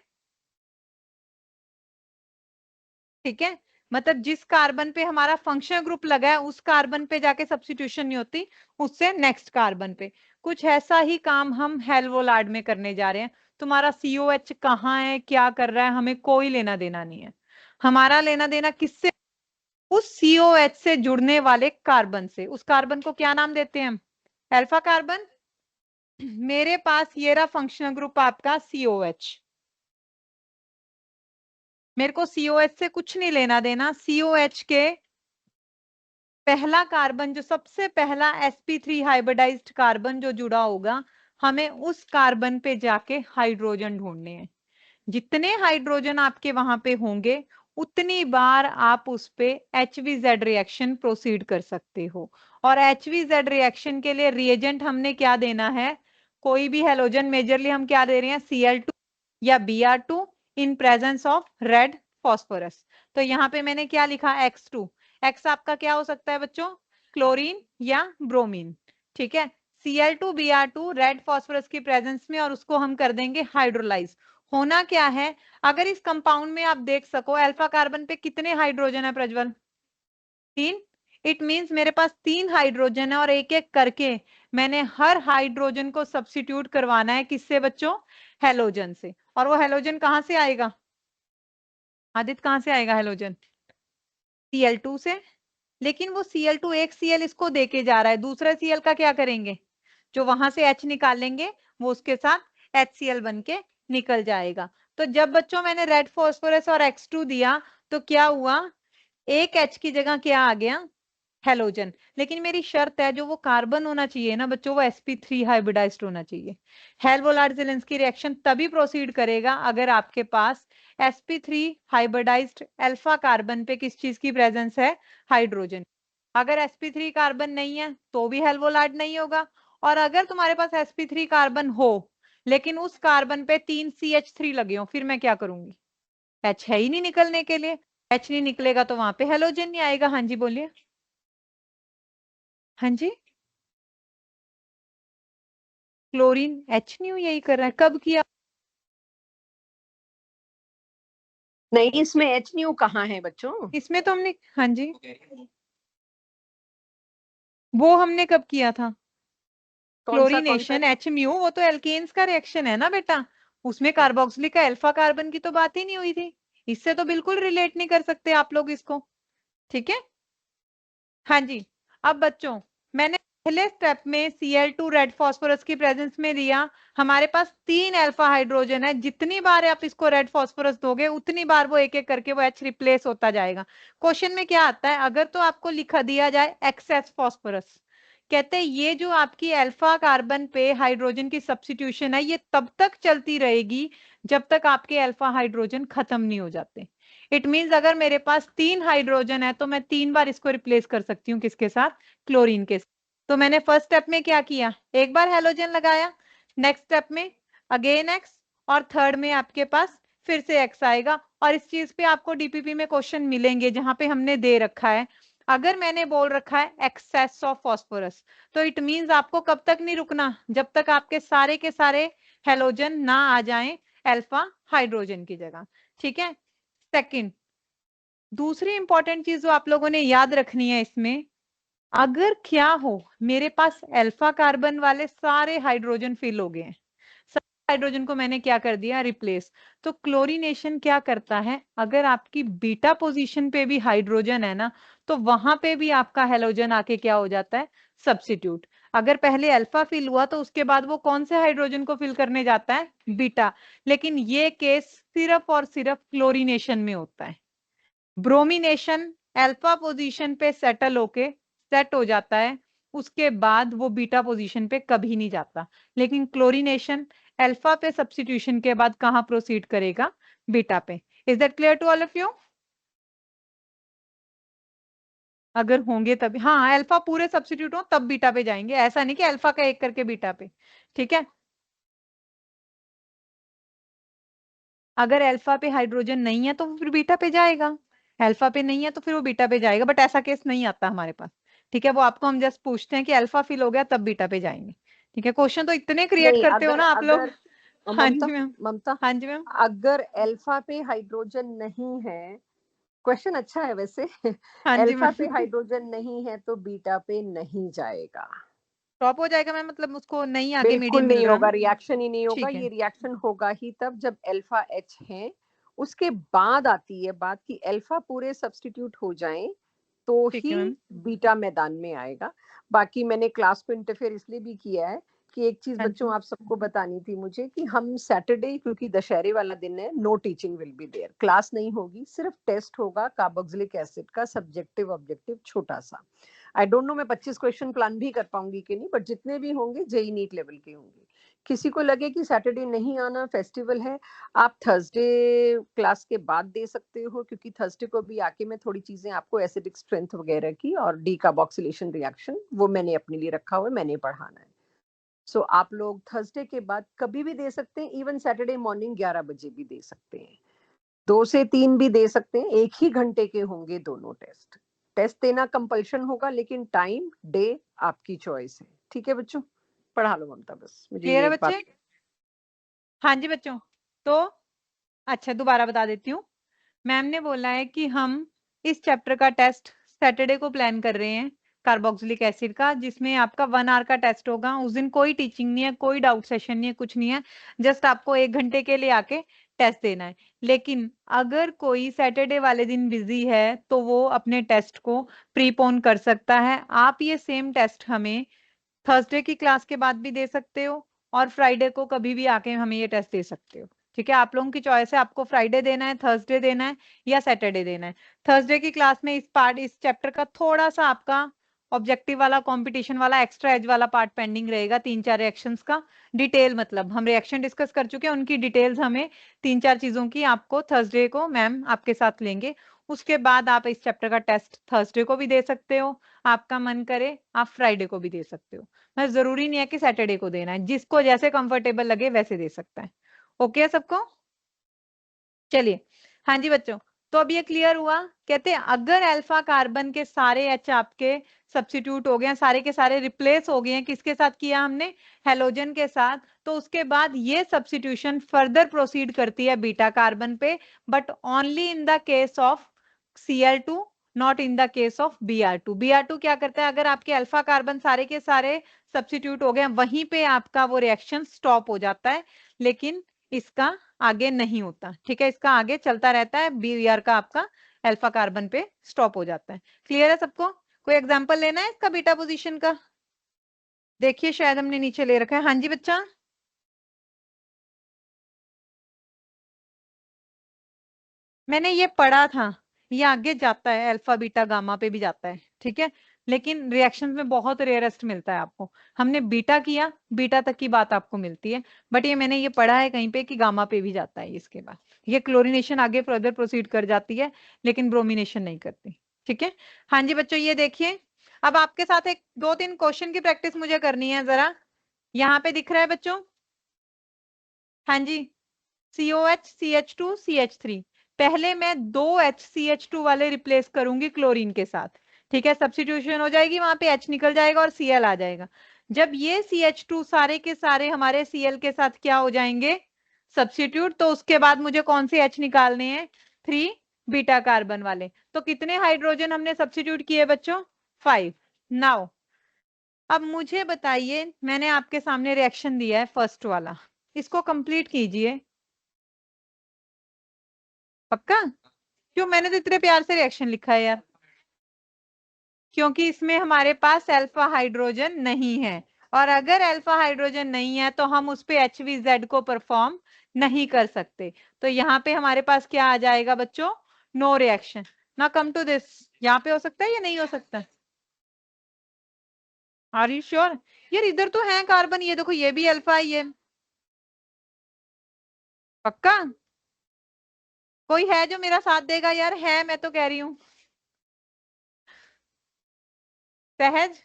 ठीक है। मतलब जिस कार्बन पे हमारा फंक्शनल ग्रुप लगा है उस कार्बन पे जाके सब्स्टिट्यूशन नहीं होती, उससे नेक्स्ट कार्बन पे। कुछ ऐसा ही काम हम हेल्वोलार्ड में करने जा रहे हैं। तुम्हारा COH कहाँ है, क्या कर रहा है, हमें कोई लेना देना नहीं है। हमारा लेना देना किससे, उस COH से जुड़ने वाले कार्बन से। उस कार्बन को क्या नाम देते हैं हम, अल्फा कार्बन। मेरे पास ये रहा फंक्शनल ग्रुप आपका COH। मेरे को COH से कुछ नहीं लेना देना। COH के पहला कार्बन, जो सबसे पहला sp3 हाइब्रिडाइज्ड कार्बन जो जुड़ा होगा, हमें उस कार्बन पे जाके हाइड्रोजन ढूंढने हैं। जितने हाइड्रोजन आपके वहां पे होंगे उतनी बार आप उस पे HVZ रिएक्शन प्रोसीड कर सकते हो। और HVZ रिएक्शन के लिए रिएजेंट हमने क्या देना है, कोई भी हेलोजन मेजरली हम क्या दे रहे हैं, Cl2 या Br2 in presence of red phosphorus. तो यहाँ पे मैंने क्या लिखा, X2। X आपका क्या हो सकता है बच्चों, क्लोरीन या ब्रोमीन। ठीक है, Cl2 Br2 रेड फॉस्फोरस की प्रेजेंस में, और उसको हम कर देंगे हाइड्रोलाइज। होना क्या है, अगर इस कंपाउंड में आप देख सको अल्फा कार्बन पे कितने हाइड्रोजन है प्रज्वल, 3। इट मींस मेरे पास 3 हाइड्रोजन है और एक एक करके मैंने हर हाइड्रोजन को सब्स्टिट्यूट करवाना है किससे बच्चों, हेलोजन से। और वो हेलोजन कहां से आएगा आदित्य, कहां से आएगा हेलोजन, Cl2 से। लेकिन वो Cl2 एक Cl इसको देके जा रहा है, दूसरा Cl का क्या करेंगे, जो वहां से H निकालेंगे वो उसके साथ HCl बन के निकल जाएगा। तो जब बच्चों मैंने रेड फॉस्फोरस और X2 दिया तो क्या हुआ, एक H की जगह क्या आ गया, हेलोजन। लेकिन मेरी शर्त है जो वो कार्बन होना चाहिए ना बच्चों, वो sp3 हाइब्रिडाइज्ड होना चाहिए। हेल्वोलाट-ज़ेलेंस्की रिएक्शन तभी प्रोसीड करेगा अगर आपके पास sp3 हाइब्रिडाइज्ड अल्फा कार्बन पे किस चीज की प्रेजेंस है, हाइड्रोजन। अगर sp3 कार्बन नहीं है तो भी हेल्वोलाट नहीं होगा। और अगर तुम्हारे पास sp3 कार्बन हो लेकिन उस कार्बन पे 3 CH3 लगे हो, फिर मैं क्या करूंगी, H है ही नहीं निकलने के लिए। H नहीं निकलेगा तो वहां पे हेलोजन नहीं आएगा। हाँ जी बोलिए। हाँ जी, क्लोरीन HNU यही कर रहा है, कब किया, नहीं, इसमें एच न्यू कहाँ है बच्चों? इसमें तो हमने, हाँ जी, वो हमने कब किया था, कौन सा क्लोरीनेशन HMU, वो तो एल्केन्स का रिएक्शन है ना बेटा, उसमें कार्बोक्सिलिक का अल्फा कार्बन की तो बात ही नहीं हुई थी। इससे तो बिल्कुल रिलेट नहीं कर सकते आप लोग इसको। ठीक है, हाँ जी। अब बच्चों मैंने पहले स्टेप में Cl2 रेड फास्फोरस की प्रेजेंस में दिया, हमारे पास 3 अल्फा हाइड्रोजन है, जितनी बार आप इसको रेड फास्फोरस दोगे उतनी बार वो एक एक करके वो H रिप्लेस होता जाएगा। क्वेश्चन में क्या आता है, अगर तो आपको लिखा दिया जाए एक्सेस फास्फोरस, कहते हैं ये जो आपकी अल्फा कार्बन पे हाइड्रोजन की सब्स्टिट्यूशन है ये तब तक चलती रहेगी जब तक आपके अल्फा हाइड्रोजन खत्म नहीं हो जाते। इट मींस अगर मेरे पास 3 हाइड्रोजन है तो मैं 3 बार इसको रिप्लेस कर सकती हूँ किसके साथ, क्लोरीन के साथ। तो मैंने फर्स्ट स्टेप में क्या किया, एक बार हेलोजन लगाया, नेक्स्ट स्टेप में अगेन एक्स, और थर्ड में आपके पास फिर से एक्स आएगा। और इस चीज पे आपको डीपीपी में क्वेश्चन मिलेंगे जहां पे हमने दे रखा है, अगर मैंने बोल रखा है एक्सेस ऑफ फास्फोरस, तो इट मींस आपको कब तक नहीं रुकना, जब तक आपके सारे के सारे हेलोजन ना आ जाएं अल्फा हाइड्रोजन की जगह। ठीक है, सेकंड, दूसरी इंपॉर्टेंट चीज जो आप लोगों ने याद रखनी है इसमें, अगर क्या हो मेरे पास अल्फा कार्बन वाले सारे हाइड्रोजन फिल हो गए हैं, सारे हाइड्रोजन को मैंने क्या कर दिया, रिप्लेस, तो क्लोरीनेशन क्या करता है, अगर आपकी बीटा पोजीशन पे भी हाइड्रोजन है ना तो वहां पे भी आपका हेलोजन आके क्या हो जाता है, सब्स्टिट्यूट। अगर पहले अल्फा फिल हुआ तो उसके बाद वो कौन से हाइड्रोजन को फिल करने जाता है, बीटा। लेकिन ये केस सिर्फ और सिर्फ क्लोरीनेशन में होता है। ब्रोमिनेशन अल्फा पोजीशन पे सेटल होके सेट हो जाता है, उसके बाद वो बीटा पोजीशन पे कभी नहीं जाता। लेकिन क्लोरीनेशन अल्फा पे सब्स्टिट्यूशन के बाद कहां प्रोसीड करेगा, बीटा पे। Is that clear to all of you? अगर होंगे तभी, हाँ अल्फा पूरे सब्स्टिट्यूट हो तब बीटा पे जाएंगे, ऐसा नहीं कि अल्फा का एक करके बीटा पे। ठीक है, अगर अल्फा पे हाइड्रोजन नहीं है तो वो फिर बीटा पे जाएगा, अल्फा पे नहीं है तो फिर वो बीटा पे जाएगा, बट ऐसा केस नहीं आता हमारे पास। ठीक है, वो आपको हम जस्ट पूछते हैं कि अल्फा फिल हो गया तब बीटा पे जाएंगे। ठीक है, क्वेश्चन तो इतने क्रिएट नहीं, करते हो अगर ना आप लोग। अगर हाँ ममता जी मैम, ममता हाँ जी मैम, अगर अल्फा पे हाइड्रोजन नहीं है, क्वेश्चन अच्छा है वैसे। हाँ जी अल्फा पे मैम। हाइड्रोजन नहीं है तो बीटा पे नहीं जाएगा। ड्रॉप हो जाएगा मैम, मतलब उसको नहीं आगे बिल्कुल मीडियम मिल नहीं रहा होगा, ना। रिएक्शन ही नहीं होगा। ठीक ये है, रिएक्शन होगा ही तब जब अल्फा एच है, उसके बाद आती है बात कि अल्फा पूरे सब्स्टिट्यूट हो जाएं तो ठीक ही है मैम। बीटा मैदान में आएगा। बाकी मैंने क्लास को इंटरफेयर इसलिए भी किया है कि एक चीज हाँ बच्चों जी, आप सबको बतानी थी मुझे कि हम सैटरडे, क्योंकि दशहरे वाला दिन है, no teaching will be there, class नहीं होगी, सिर्फ टेस्ट होगा कार्बोक्सिलिक एसिड का, सब्जेक्टिव ऑब्जेक्टिव छोटा सा। आई डोंट नो मैं 25 क्वेश्चन प्लान भी कर पाऊंगी कि नहीं, बट जितने भी होंगे जेई नीट लेवल के होंगे, किसी को लगे कि सैटरडे नहीं आना, फेस्टिवल है, आप थर्सडे क्लास के बाद दे सकते हो, क्योंकि थर्सडे को भी आके मैं थोड़ी चीजें आपको एसिडिक स्ट्रेंथ वगैरह की और डीकार्बोक्सिलेशन रिएक्शन वो मैंने अपने लिए रखा हुआ है, मैंने पढ़ाना है। सो आप लोग थर्सडे के बाद कभी भी दे सकते हैं, इवन सैटरडे मॉर्निंग 11 बजे भी दे सकते हैं, 2 से 3 भी दे सकते हैं, एक ही घंटे के होंगे दोनों टेस्ट। टेस्ट देना कंपल्शन होगा, लेकिन टाइम डे आपकी चॉइस है। ठीक है बच्चों, पढ़ा लो ममता, बस मुझे क्लियर ये है एक बात। बच्चे? हाँ जी बच्चों। तो अच्छा दोबारा बता देती हूँ। मैम ने बोला है कि हम इस चैप्टर का टेस्ट सैटरडे को प्लान कर रहे हैं, कार्बोक्सिलिक एसिड का, जिसमें आपका 1 आवर का टेस्ट होगा। उस दिन कोई टीचिंग नहीं है, कोई डाउट सेशन नहीं है, कुछ नहीं है, जस्ट आपको 1 घंटे के लिए आके टेस्ट देना है। लेकिन अगर कोई सैटरडे वाले दिन बिजी है तो वो अपने टेस्ट को प्रीपोन कर सकता है। आप ये सेम टेस्ट हमें थर्सडे की क्लास के बाद भी दे सकते हो और फ्राइडे को कभी भी आके हमें ये टेस्ट दे सकते हो। ठीक है, आप लोगों की चॉइस है, आपको फ्राइडे देना है, थर्सडे देना है या सैटरडे देना है। थर्सडे की क्लास में इस चैप्टर का थोड़ा सा आपका ऑब्जेक्टिव वाला, कंपटीशन वाला, एक्स्ट्रा एज वाला पार्ट पेंडिंग रहेगा, 3-4 रिएक्शंस का डिटेल, मतलब हम रिएक्शन डिस्कस कर चुके हैं, उनकी डिटेल्स हमें 3-4 चीजों की आपको थर्सडे को मैम आपके साथ लेंगे। उसके बाद आप इस चैप्टर का टेस्ट थर्सडे को भी दे सकते हो, आपका मन करे आप फ्राइडे को भी दे सकते हो। मैं जरूरी नहीं है कि सैटरडे को देना है, जिसको जैसे कंफर्टेबल लगे वैसे दे सकता है। ओके है सबको? चलिए, हाँ जी बच्चों, तो अब ये क्लियर हुआ। कहते हैं अगर अल्फा कार्बन के सारे एच आपके सब्स्टिट्यूट हो गए हैं, सारे के सारे रिप्लेस हो गए हैं, किसके साथ किया हमने? हेलोजन के साथ। तो उसके बाद ये सब्स्टिट्यूशन फर्दर प्रोसीड करती है बीटा कार्बन पे, but only in the case of Cl2, not in the case of Br2। Br2 क्या करता है? अगर आपके अल्फा कार्बन सारे के सारे सब्स्टिट्यूट हो गए, वहीं पे आपका वो रिएक्शन स्टॉप हो जाता है, लेकिन इसका आगे नहीं होता। ठीक है, इसका आगे चलता रहता है, Br का आपका अल्फा कार्बन पे स्टॉप हो जाता है। क्लियर है सबको? कोई एग्जांपल लेना है इसका बीटा पोजीशन का? देखिए शायद हमने नीचे ले रखा है। हाँ जी बच्चा, मैंने ये पढ़ा था, ये आगे जाता है, अल्फा बीटा गामा पे भी जाता है। ठीक है, लेकिन रिएक्शंस में बहुत रेयरेस्ट मिलता है आपको। हमने बीटा किया, बीटा तक की बात आपको मिलती है, बट ये मैंने ये पढ़ा है कहीं पे कि गामा पे भी जाता है इसके बाद। ये क्लोरीनेशन आगे फर्दर प्रोसीड कर जाती है, लेकिन ब्रोमिनेशन नहीं करती। ठीक है, हाँ जी बच्चों, ये देखिए, अब आपके साथ एक 2-3 क्वेश्चन की प्रैक्टिस मुझे करनी है जरा। यहाँ पे दिख रहा है बच्चों? हाँ जी, COH, CH2, CH3। पहले मैं 2 HCH2 वाले रिप्लेस करूंगी क्लोरीन के साथ। ठीक है, सब्स्टिट्यूशन हो जाएगी, वहां पे H निकल जाएगा और Cl आ जाएगा। जब ये CH2 सारे के सारे हमारे Cl के साथ क्या हो जाएंगे? सब्स्टिट्यूट। तो उसके बाद मुझे कौन से H निकालने हैं? 3 बीटा कार्बन वाले। तो कितने हाइड्रोजन हमने सब्स्टिट्यूट किए बच्चों? 5। नाउ अब मुझे बताइए, मैंने आपके सामने रिएक्शन दिया है फर्स्ट वाला, इसको कंप्लीट कीजिए। पक्का? क्यों, मैंने तो इतने प्यार से रिएक्शन लिखा है यार। क्योंकि इसमें हमारे पास अल्फा हाइड्रोजन नहीं है, और अगर अल्फा हाइड्रोजन नहीं है तो हम उस पे HVZ को परफॉर्म नहीं कर सकते। तो यहाँ पे हमारे पास क्या आ जाएगा बच्चों? No reaction. ना कम टू दिस, यहाँ पे हो सकता है या नहीं हो सकता? Are you sure? यार इधर तो है कार्बन, ये देखो, ये भी अल्फा है ये। पक्का? कोई है जो मेरा साथ देगा यार? है, मैं तो कह रही हूँ। सहज,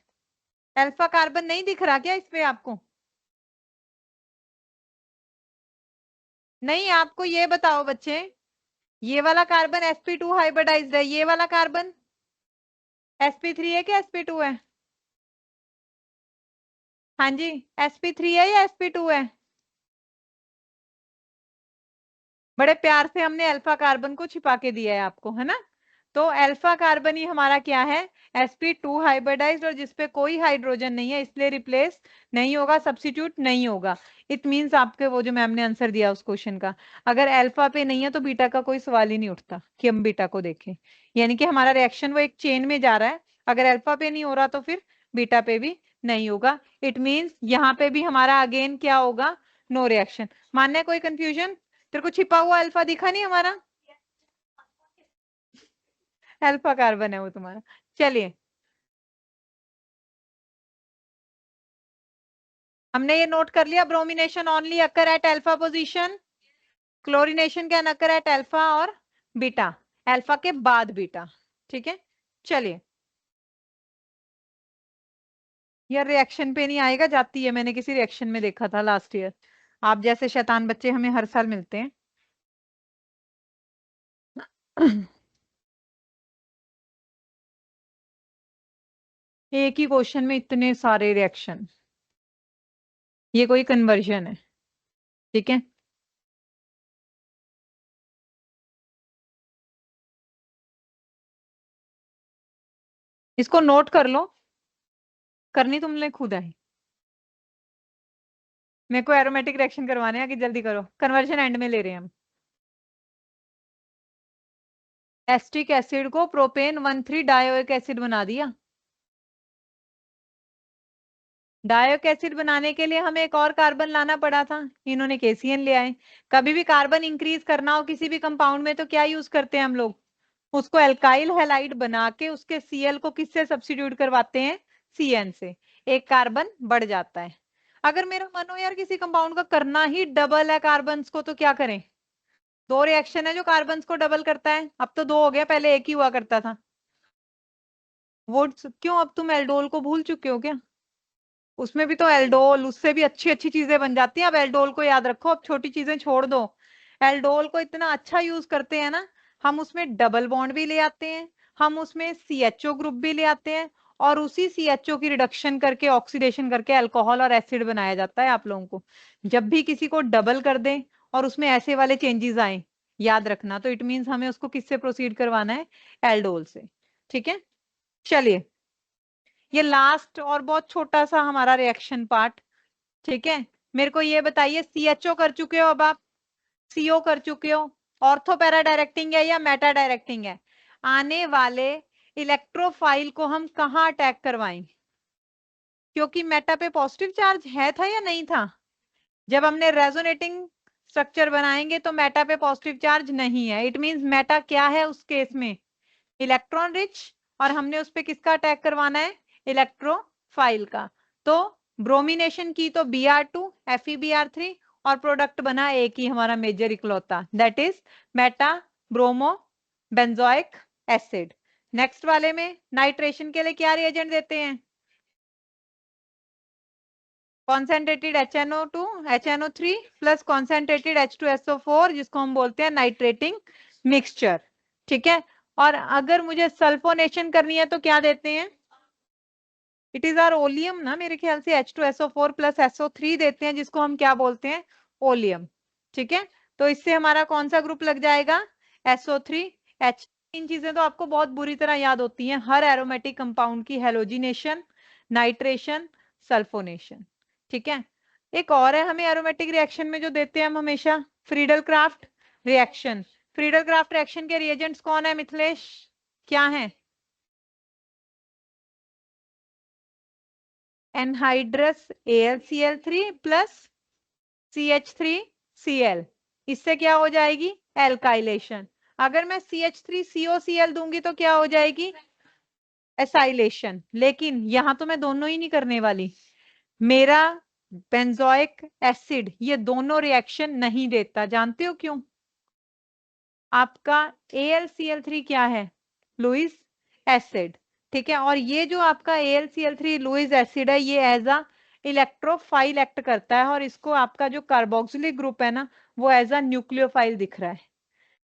अल्फा कार्बन नहीं दिख रहा क्या इस पे आपको? नहीं, आपको ये बताओ बच्चे, ये वाला कार्बन sp2 हाइब्रिडाइज्ड है, ये वाला कार्बन sp3 है कि sp2 है? हाँ जी, sp3 है या sp2 है? बड़े प्यार से हमने अल्फा कार्बन को छिपा के दिया है आपको, है ना? तो अल्फा कार्बन ही हमारा क्या है? sp2 हाइब्रिडाइज्ड, और जिसपे कोई हाइड्रोजन नहीं है, इसलिए रिप्लेस नहीं होगा, सब्स्टिट्यूट नहीं होगा। इट मींस आपके वो जो मैम ने आंसर दिया उस क्वेश्चन का, अगर अल्फा पे नहीं है तो बीटा का कोई सवाल ही नहीं उठता कि हम बीटा को देखें। यानी कि हमारा रिएक्शन वो एक चेन में जा रहा है, अगर अल्फा पे नहीं हो रहा तो फिर बीटा पे भी नहीं होगा। इट मींस यहाँ पे भी हमारा अगेन क्या होगा? No reaction. मानना है? कोई कंफ्यूजन? तेरे को छिपा हुआ अल्फा दिखा नहीं हमारा? अल्फा कार्बन है वो तुम्हारा। चलिए, हमने ये नोट कर लिया, bromination only occur at alpha position, chlorination can occur at alpha और बीटा, अल्फा के बाद बीटा। ठीक है, चलिए। यार रिएक्शन पे नहीं आएगा, जाती है, मैंने किसी रिएक्शन में देखा था लास्ट ईयर। आप जैसे शैतान बच्चे हमें हर साल मिलते हैं। एक ही क्वेश्चन में इतने सारे रिएक्शन, ये कोई कन्वर्जन है? ठीक है, इसको नोट कर लो, करनी तुमने खुद है। मेरे को एरोमेटिक रिएक्शन करवाने हैं कि जल्दी करो, कन्वर्जन एंड में ले रहे हैं हम। एस्टिक एसिड को प्रोपेन 1,3 डायोइक एसिड बना दिया। डायोइक एसिड बनाने के लिए हमें एक और कार्बन लाना पड़ा था, इन्होंने KCN ले आए। कभी भी कार्बन इंक्रीज करना हो किसी भी कंपाउंड में तो क्या यूज करते हैं हम लोग? उसको एल्काइल हैलाइड बना के उसके Cl को किससे सब्स्टिट्यूट करवाते हैं? CN से। एक कार्बन बढ़ जाता है। अगर मेरा मन हो यार किसी कंपाउंड का करना ही डबल है कार्बन्स को, तो क्या करें? दो रिएक्शन है जो कार्बन्स को डबल करता है, अब तो दो हो गया, पहले एक ही हुआ करता था। वुड्स क्यों, अब तुम एल्डोल को भूल चुके हो क्या? उसमें भी तो एल्डोल, उससे भी अच्छी अच्छी चीजें बन जाती हैं। अब एल्डोल को याद रखो, अब छोटी चीजें छोड़ दो। एल्डोल को इतना अच्छा यूज करते हैं ना, हम उसमें डबल बॉन्ड भी ले आते हैं, हम उसमें CHO ग्रुप भी ले आते हैं, और उसी CHO की रिडक्शन करके ऑक्सीडेशन करके अल्कोहल और एसिड बनाया जाता है। आप लोगों को जब भी किसी को डबल कर दें और उसमें ऐसे वाले चेंजेस आए, याद रखना, तो इट मीन्स हमें उसको किससे प्रोसीड करवाना है? एल्डोल से। ठीक है, चलिए। ये लास्ट और बहुत छोटा सा हमारा रिएक्शन पार्ट। ठीक है, मेरे को ये बताइए, CHO कर चुके हो अब आप, CO कर चुके हो, ऑर्थो पैरा डायरेक्टिंग है या मेटा डायरेक्टिंग है? आने वाले इलेक्ट्रोफाइल को हम कहाँ अटैक करवाएं? क्योंकि मेटा पे पॉजिटिव चार्ज है था या नहीं था? जब हमने रेजोनेटिंग स्ट्रक्चर बनाएंगे तो मेटा पे पॉजिटिव चार्ज नहीं है, इट मींस मेटा क्या है उस केस में? Electron rich. और हमने उस पे किसका अटैक करवाना है? इलेक्ट्रोफाइल का। तो ब्रोमिनेशन की तो Br2 FeBr3, और प्रोडक्ट बना एक ही हमारा मेजर इकलौता, that is Meta bromo benzoic acid. Next वाले में नाइट्रेशन के लिए क्या रिएजेंट देते हैं? Concentrated HNO2 HNO3 plus concentrated H2SO4, जिसको हम बोलते हैं नाइट्रेटिंग मिक्सचर। ठीक है, और अगर मुझे सल्फोनेशन करनी है तो क्या देते हैं? इट इज आर ओलियम ना, मेरे ख्याल से H2SO4 प्लस SO3 देते हैं, जिसको हम क्या बोलते हैं? ओलियम। ठीक है, तो इससे हमारा कौन सा ग्रुप लग जाएगा? SO3H। इन चीजें तो आपको बहुत बुरी तरह याद होती हैं हर एरोमेटिक कंपाउंड की, हेलोजिनेशन, नाइट्रेशन, सल्फोनेशन। ठीक है, एक और है हमें एरोमेटिक रिएक्शन में जो देते हैं हम हमेशा, Friedel craft reaction. Friedel craft reaction के रिएजेंट्स कौन है मिथिलेश? क्या है? Anhydrous AlCl3 plus CH3Cl। इससे क्या हो जाएगी? एल्काइलेशन। अगर मैं CH3COCl दूंगी तो क्या हो जाएगी? एसाइलेशन। लेकिन यहां तो मैं दोनों ही नहीं करने वाली, मेरा बेंजोइक एसिड ये दोनों रिएक्शन नहीं देता। जानते हो क्यों? आपका AlCl3 क्या है? Lewis acid. ठीक है, और ये जो आपका AlCl3 लुईस एसिड है, ये एज अ इलेक्ट्रोफाइल एक्ट करता है, और इसको आपका जो कार्बोक्सिलिक ग्रुप है ना, वो एज अ न्यूक्लियोफाइल दिख रहा है।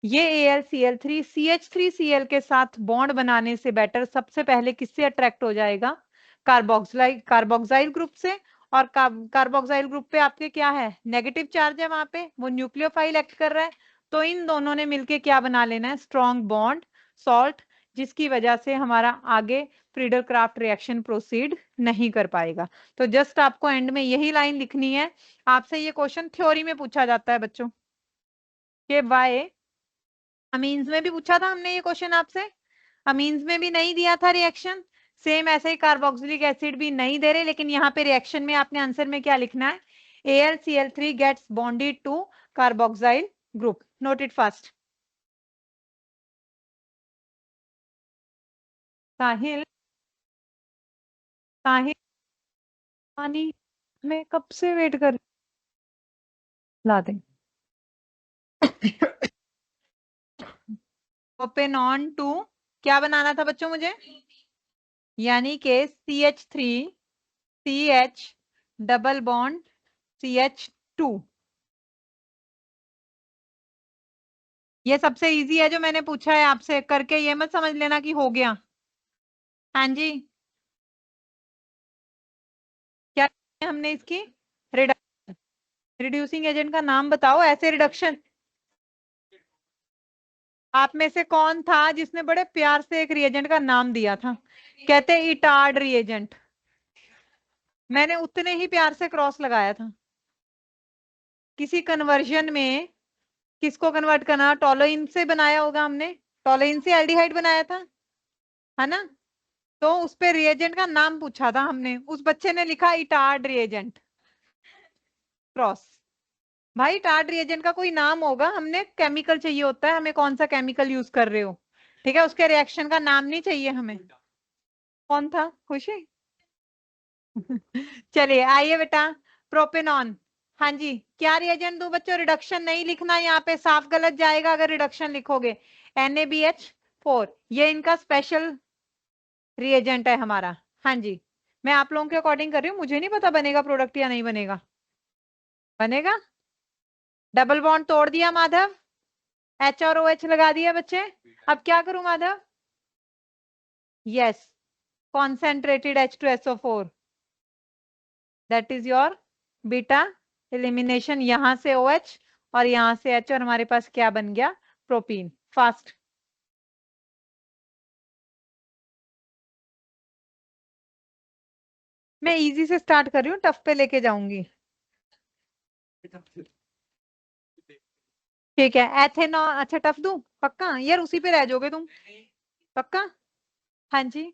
ये AlCl3 CH3Cl के साथ बॉन्ड बनाने से बेटर सबसे पहले किससे अट्रैक्ट हो जाएगा? कार्बोक्साइल ग्रुप से। और कार्बोक्साइल ग्रुप पे आपके क्या है? नेगेटिव चार्ज है, वहां पे वो न्यूक्लियोफाइल एक्ट कर रहा है। तो इन दोनों ने मिलके क्या बना लेना है? स्ट्रॉन्ग बॉन्ड सॉल्ट, जिसकी वजह से हमारा आगे फ्रीडल क्राफ्ट रिएक्शन प्रोसीड नहीं कर पाएगा। तो जस्ट आपको एंड में यही लाइन लिखनी है। आपसे ये क्वेश्चन थ्योरी में पूछा जाता है बच्चों, के वाई अमीन्स में भी पूछा था हमने ये क्वेश्चन आपसे, अमीन्स में भी नहीं दिया था रिएक्शन, सेम ऐसे ही कार्बोक्सिलिक एसिड भी नहीं दे रहे, लेकिन यहाँ पे रिएक्शन में आपने आंसर में क्या लिखना है? AlCl3 gets bonded to carboxyl group. Note it fast. Sahil, Sahil पानी मैं कब से वेट कर ला दें। प्रोपेनॉन 2 क्या बनाना था बच्चों मुझे, यानी के CH3CH डबल बॉन्ड CH2। ये सबसे इजी है जो मैंने पूछा है आपसे, करके ये मत समझ लेना कि हो गया। हाँ जी, क्या है हमने इसकी रिड्यूसिंग एजेंट का नाम बताओ, ऐसे रिडक्शन। आप में से कौन था जिसने बड़े प्यार से एक रिएजेंट का नाम दिया था, कहते इटार्ड रिएजेंट। मैंने उतने ही प्यार से क्रॉस लगाया था। किसी कन्वर्जन में किसको कन्वर्ट करना, टोलोइन से बनाया होगा हमने, टोलोइन से एल्डिहाइड बनाया था, है ना। तो उस पे रिएजेंट का नाम पूछा था हमने, उस बच्चे ने लिखा इटार्ड रिएजेंट क्रॉस। भाई टार्ड रिएजेंट का कोई नाम होगा, हमने केमिकल चाहिए होता है, हमें कौन सा केमिकल यूज कर रहे हो, ठीक है, उसके रिएक्शन का नाम नहीं चाहिए हमें। कौन था, खुशी। चलिए आइए बेटा, प्रोपेनॉन। हाँ जी, क्या रिएजेंट दो बच्चों, रिडक्शन नहीं लिखना यहाँ पे, साफ गलत जाएगा अगर रिडक्शन लिखोगे। NaBH4 ये इनका स्पेशल रिएजेंट है हमारा। हाँ जी, मैं आप लोगों के अकॉर्डिंग कर रही हूँ, मुझे नहीं पता बनेगा प्रोडक्ट या नहीं बनेगा। बनेगा। डबल बॉन्ड तोड़ दिया माधव, H और OH लगा दिया बच्चे। अब क्या करूं Madhav, yes, concentrated H2SO4, that is your beta elimination, यहां से OH और यहां से H, और हमारे पास क्या बन गया, प्रोपीन। फास्ट। मैं इजी से स्टार्ट कर रही हूँ, टफ पे लेके जाऊंगी। ठीक है, एथेनॉल, अच्छा टफ दूं पक्का, यार उसी पे रह जाओगे तुम, पक्का। हाँ जी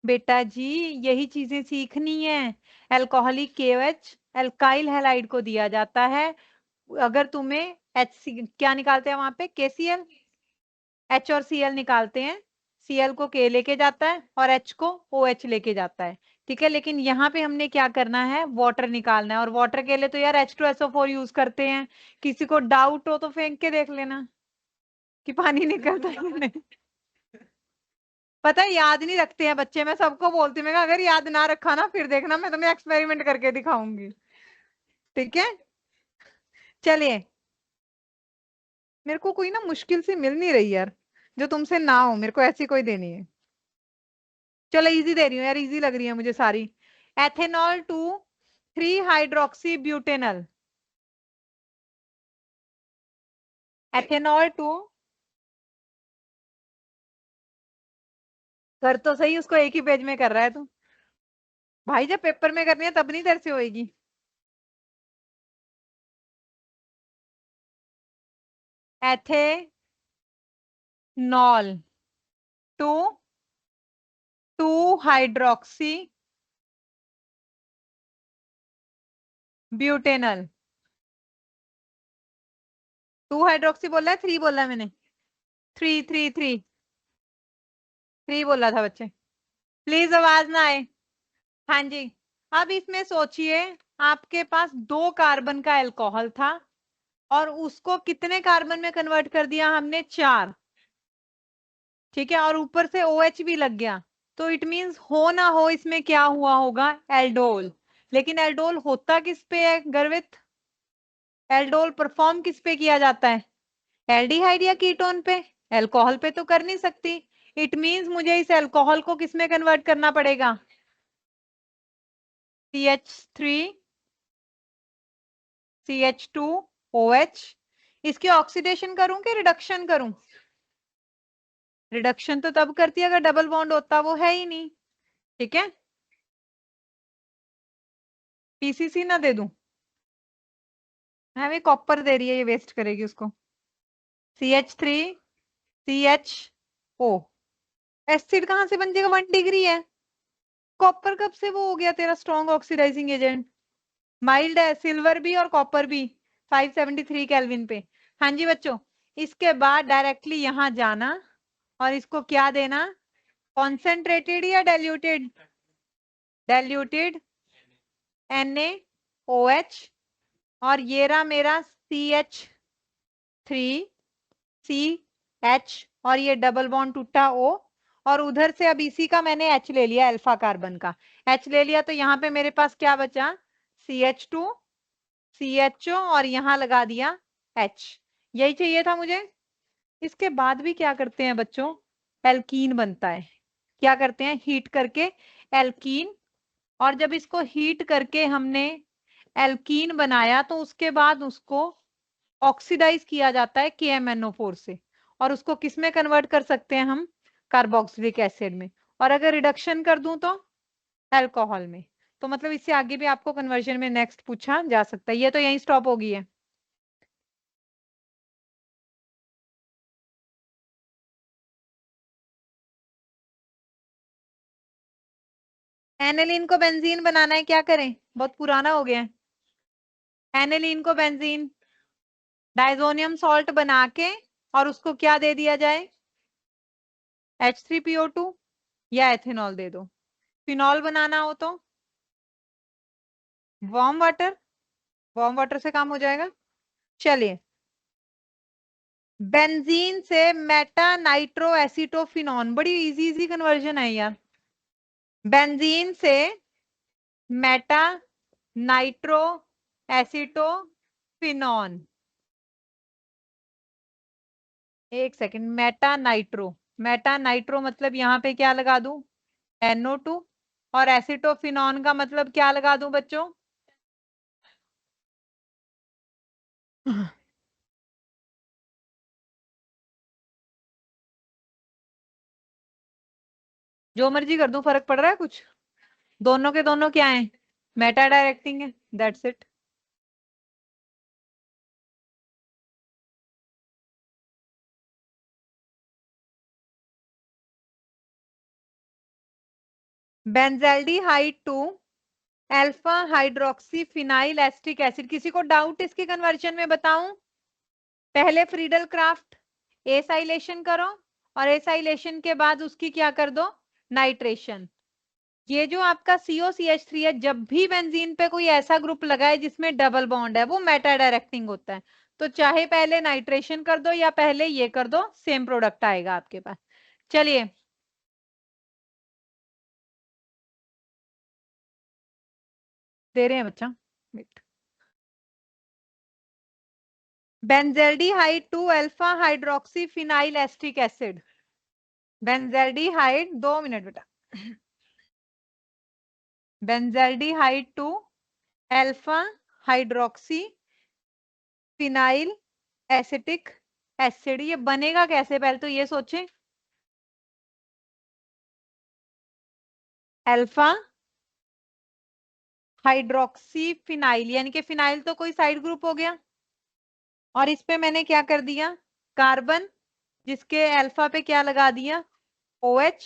बेटा जी, यही चीजें सीखनी है। एल्कोहलिक KOH एल्काइल हैलाइड को दिया जाता है, अगर तुम्हें HC क्या निकालते हैं वहां पे, KCl, H और Cl निकालते हैं, Cl को K लेके जाता है और H को OH लेके जाता है, ठीक है। लेकिन यहाँ पे हमने क्या करना है, वाटर निकालना है, और वाटर के लिए तो यार H2SO4 यूज करते हैं। किसी को डाउट हो तो फेंक के देख लेना कि पानी निकलता है या नहीं। पता है याद नहीं रखते हैं बच्चे, मैं सबको बोलती हूँ, मैं कहा, अगर याद ना रखा ना फिर देखना मैं तुम्हें एक्सपेरिमेंट करके दिखाऊंगी, ठीक है। चलिए, मेरे को कोई ना मुश्किल सी मिल नहीं रही यार, जो तुमसे ना हो, मेरे को ऐसी कोई देनी है। चलो इजी दे रही हूँ यार, इजी लग रही है मुझे सारी। एथेनॉल 2 3 हाइड्रोक्सी ब्यूटेनल, एथेनॉल 2, कर तो सही, उसको एक ही पेज में कर रहा है तू। भाई जब पेपर में करनी है तब नहीं तेरे से होएगी। एथेनॉल 2 2 हाइड्रोक्सी ब्यूटेनल, 2 हाइड्रोक्सी बोला है, 3 बोला है मैंने, 3 बोला था बच्चे, प्लीज आवाज ना आए। हाँ जी, अब इसमें सोचिए, आपके पास 2 कार्बन का अल्कोहल था और उसको कितने कार्बन में कन्वर्ट कर दिया हमने, 4, ठीक है, और ऊपर से OH भी लग गया, तो इट मींस हो ना हो इसमें क्या हुआ होगा, एल्डोल। लेकिन एल्डोल होता किस पे है गर्वित, एल्डोल परफॉर्म किस पे किया जाता है, एल्डिहाइड या कीटोन पे, अल्कोहल पे तो कर नहीं सकती। इट मींस मुझे इस अल्कोहल को किस में कन्वर्ट करना पड़ेगा, CH3CH2OH। इसकी ऑक्सीडेशन करूं कि रिडक्शन करूं, रिडक्शन तो तब करती है अगर डबल बॉन्ड होता, वो है ही नहीं, ठीक है। PCC ना दे दूं, हमें कॉपर दे रही है, ये वेस्ट करेगी उसको। CH3CHO, एसिड कहां से बन जाएगा, 1 डिग्री है, कॉपर कब से वो हो गया तेरा स्ट्रॉन्ग ऑक्सीडाइजिंग एजेंट, माइल्ड है, सिल्वर भी और कॉपर भी 573 केल्विन पे। हाँ जी बच्चों, इसके बाद डायरेक्टली यहां जाना और इसको क्या देना, कॉन्सेंट्रेटेड या डाइल्यूटेड, डाइल्यूटेड NaOH, और ये रहा मेरा CH3CH, और ये डबल बॉन्ड टूटा O, और उधर से अब इसी का मैंने H ले लिया, अल्फा कार्बन का H ले लिया, तो यहाँ पे मेरे पास क्या बचा, CH2 CHO, और यहाँ लगा दिया H। यही चाहिए था मुझे। इसके बाद भी क्या करते हैं बच्चों, एल्कीन बनता है। क्या करते हैं, हीट करके एल्कीन, और जब इसको हीट करके हमने एल्कीन बनाया तो उसके बाद उसको ऑक्सीडाइज किया जाता है KMnO4 से, और उसको किस में कन्वर्ट कर सकते हैं हम, कार्बोक्सिलिक एसिड में, और अगर रिडक्शन कर दूं तो अल्कोहल में। तो मतलब इससे आगे भी आपको कन्वर्जन में नेक्स्ट पूछा जा सकता है। ये तो यहीं स्टॉप हो गई है। एनिलीन को बेंजीन बनाना है, क्या करें, बहुत पुराना हो गया है। एनिलीन को बेंजीन डाइजोनियम सॉल्ट बना के, और उसको क्या दे दिया जाए, H3PO2, या एथेनॉल दे दो। फिनॉल बनाना हो तो वार्म वाटर, वार्म वाटर से काम हो जाएगा। चलिए, बेंजीन से मेटा नाइट्रो एसीटोफिनॉन, बड़ी इजी इजी कन्वर्जन है यार। बेंजीन से मेटा नाइट्रो एसीटोफिनॉन, एक सेकंड, मेटा नाइट्रो मतलब यहाँ पे क्या लगा दूं, NO2, और एसीटोफिनॉन का मतलब क्या लगा दूं बच्चों, जो मर्जी कर दूं, फर्क पड़ रहा है कुछ, दोनों के दोनों क्या है, मेटा डायरेक्टिंग है, that's it. Benzaldehyde to alpha hydroxy phenyl acetic acid. किसी को डाउट इसके कन्वर्जन में बताऊं, पहले फ्रीडल क्राफ्ट एसाइलेशन करो, और एसाइलेशन के बाद उसकी क्या कर दो, नाइट्रेशन। ये जो आपका COCH3 है, जब भी बेंजीन पे कोई ऐसा ग्रुप लगाए जिसमें डबल बॉन्ड है, वो मेटा डायरेक्टिंग होता है। तो चाहे पहले नाइट्रेशन कर दो या पहले ये कर दो, सेम प्रोडक्ट आएगा आपके पास। चलिए, दे रहे हैं बच्चा, benzaldehyde to alpha hydroxy phenyl acetic acid. Benzaldehyde, 2 minute बेटा, benzaldehyde to alpha hydroxy phenyl acetic acid. ये बनेगा कैसे, पहले तो ये सोचें। अल्फा हाइड्रोक्सी फिनाइल, यानी कि फिनाइल तो कोई साइड ग्रुप हो गया, और इस पे मैंने क्या कर दिया, कार्बन, जिसके अल्फा पे क्या लगा दिया, OH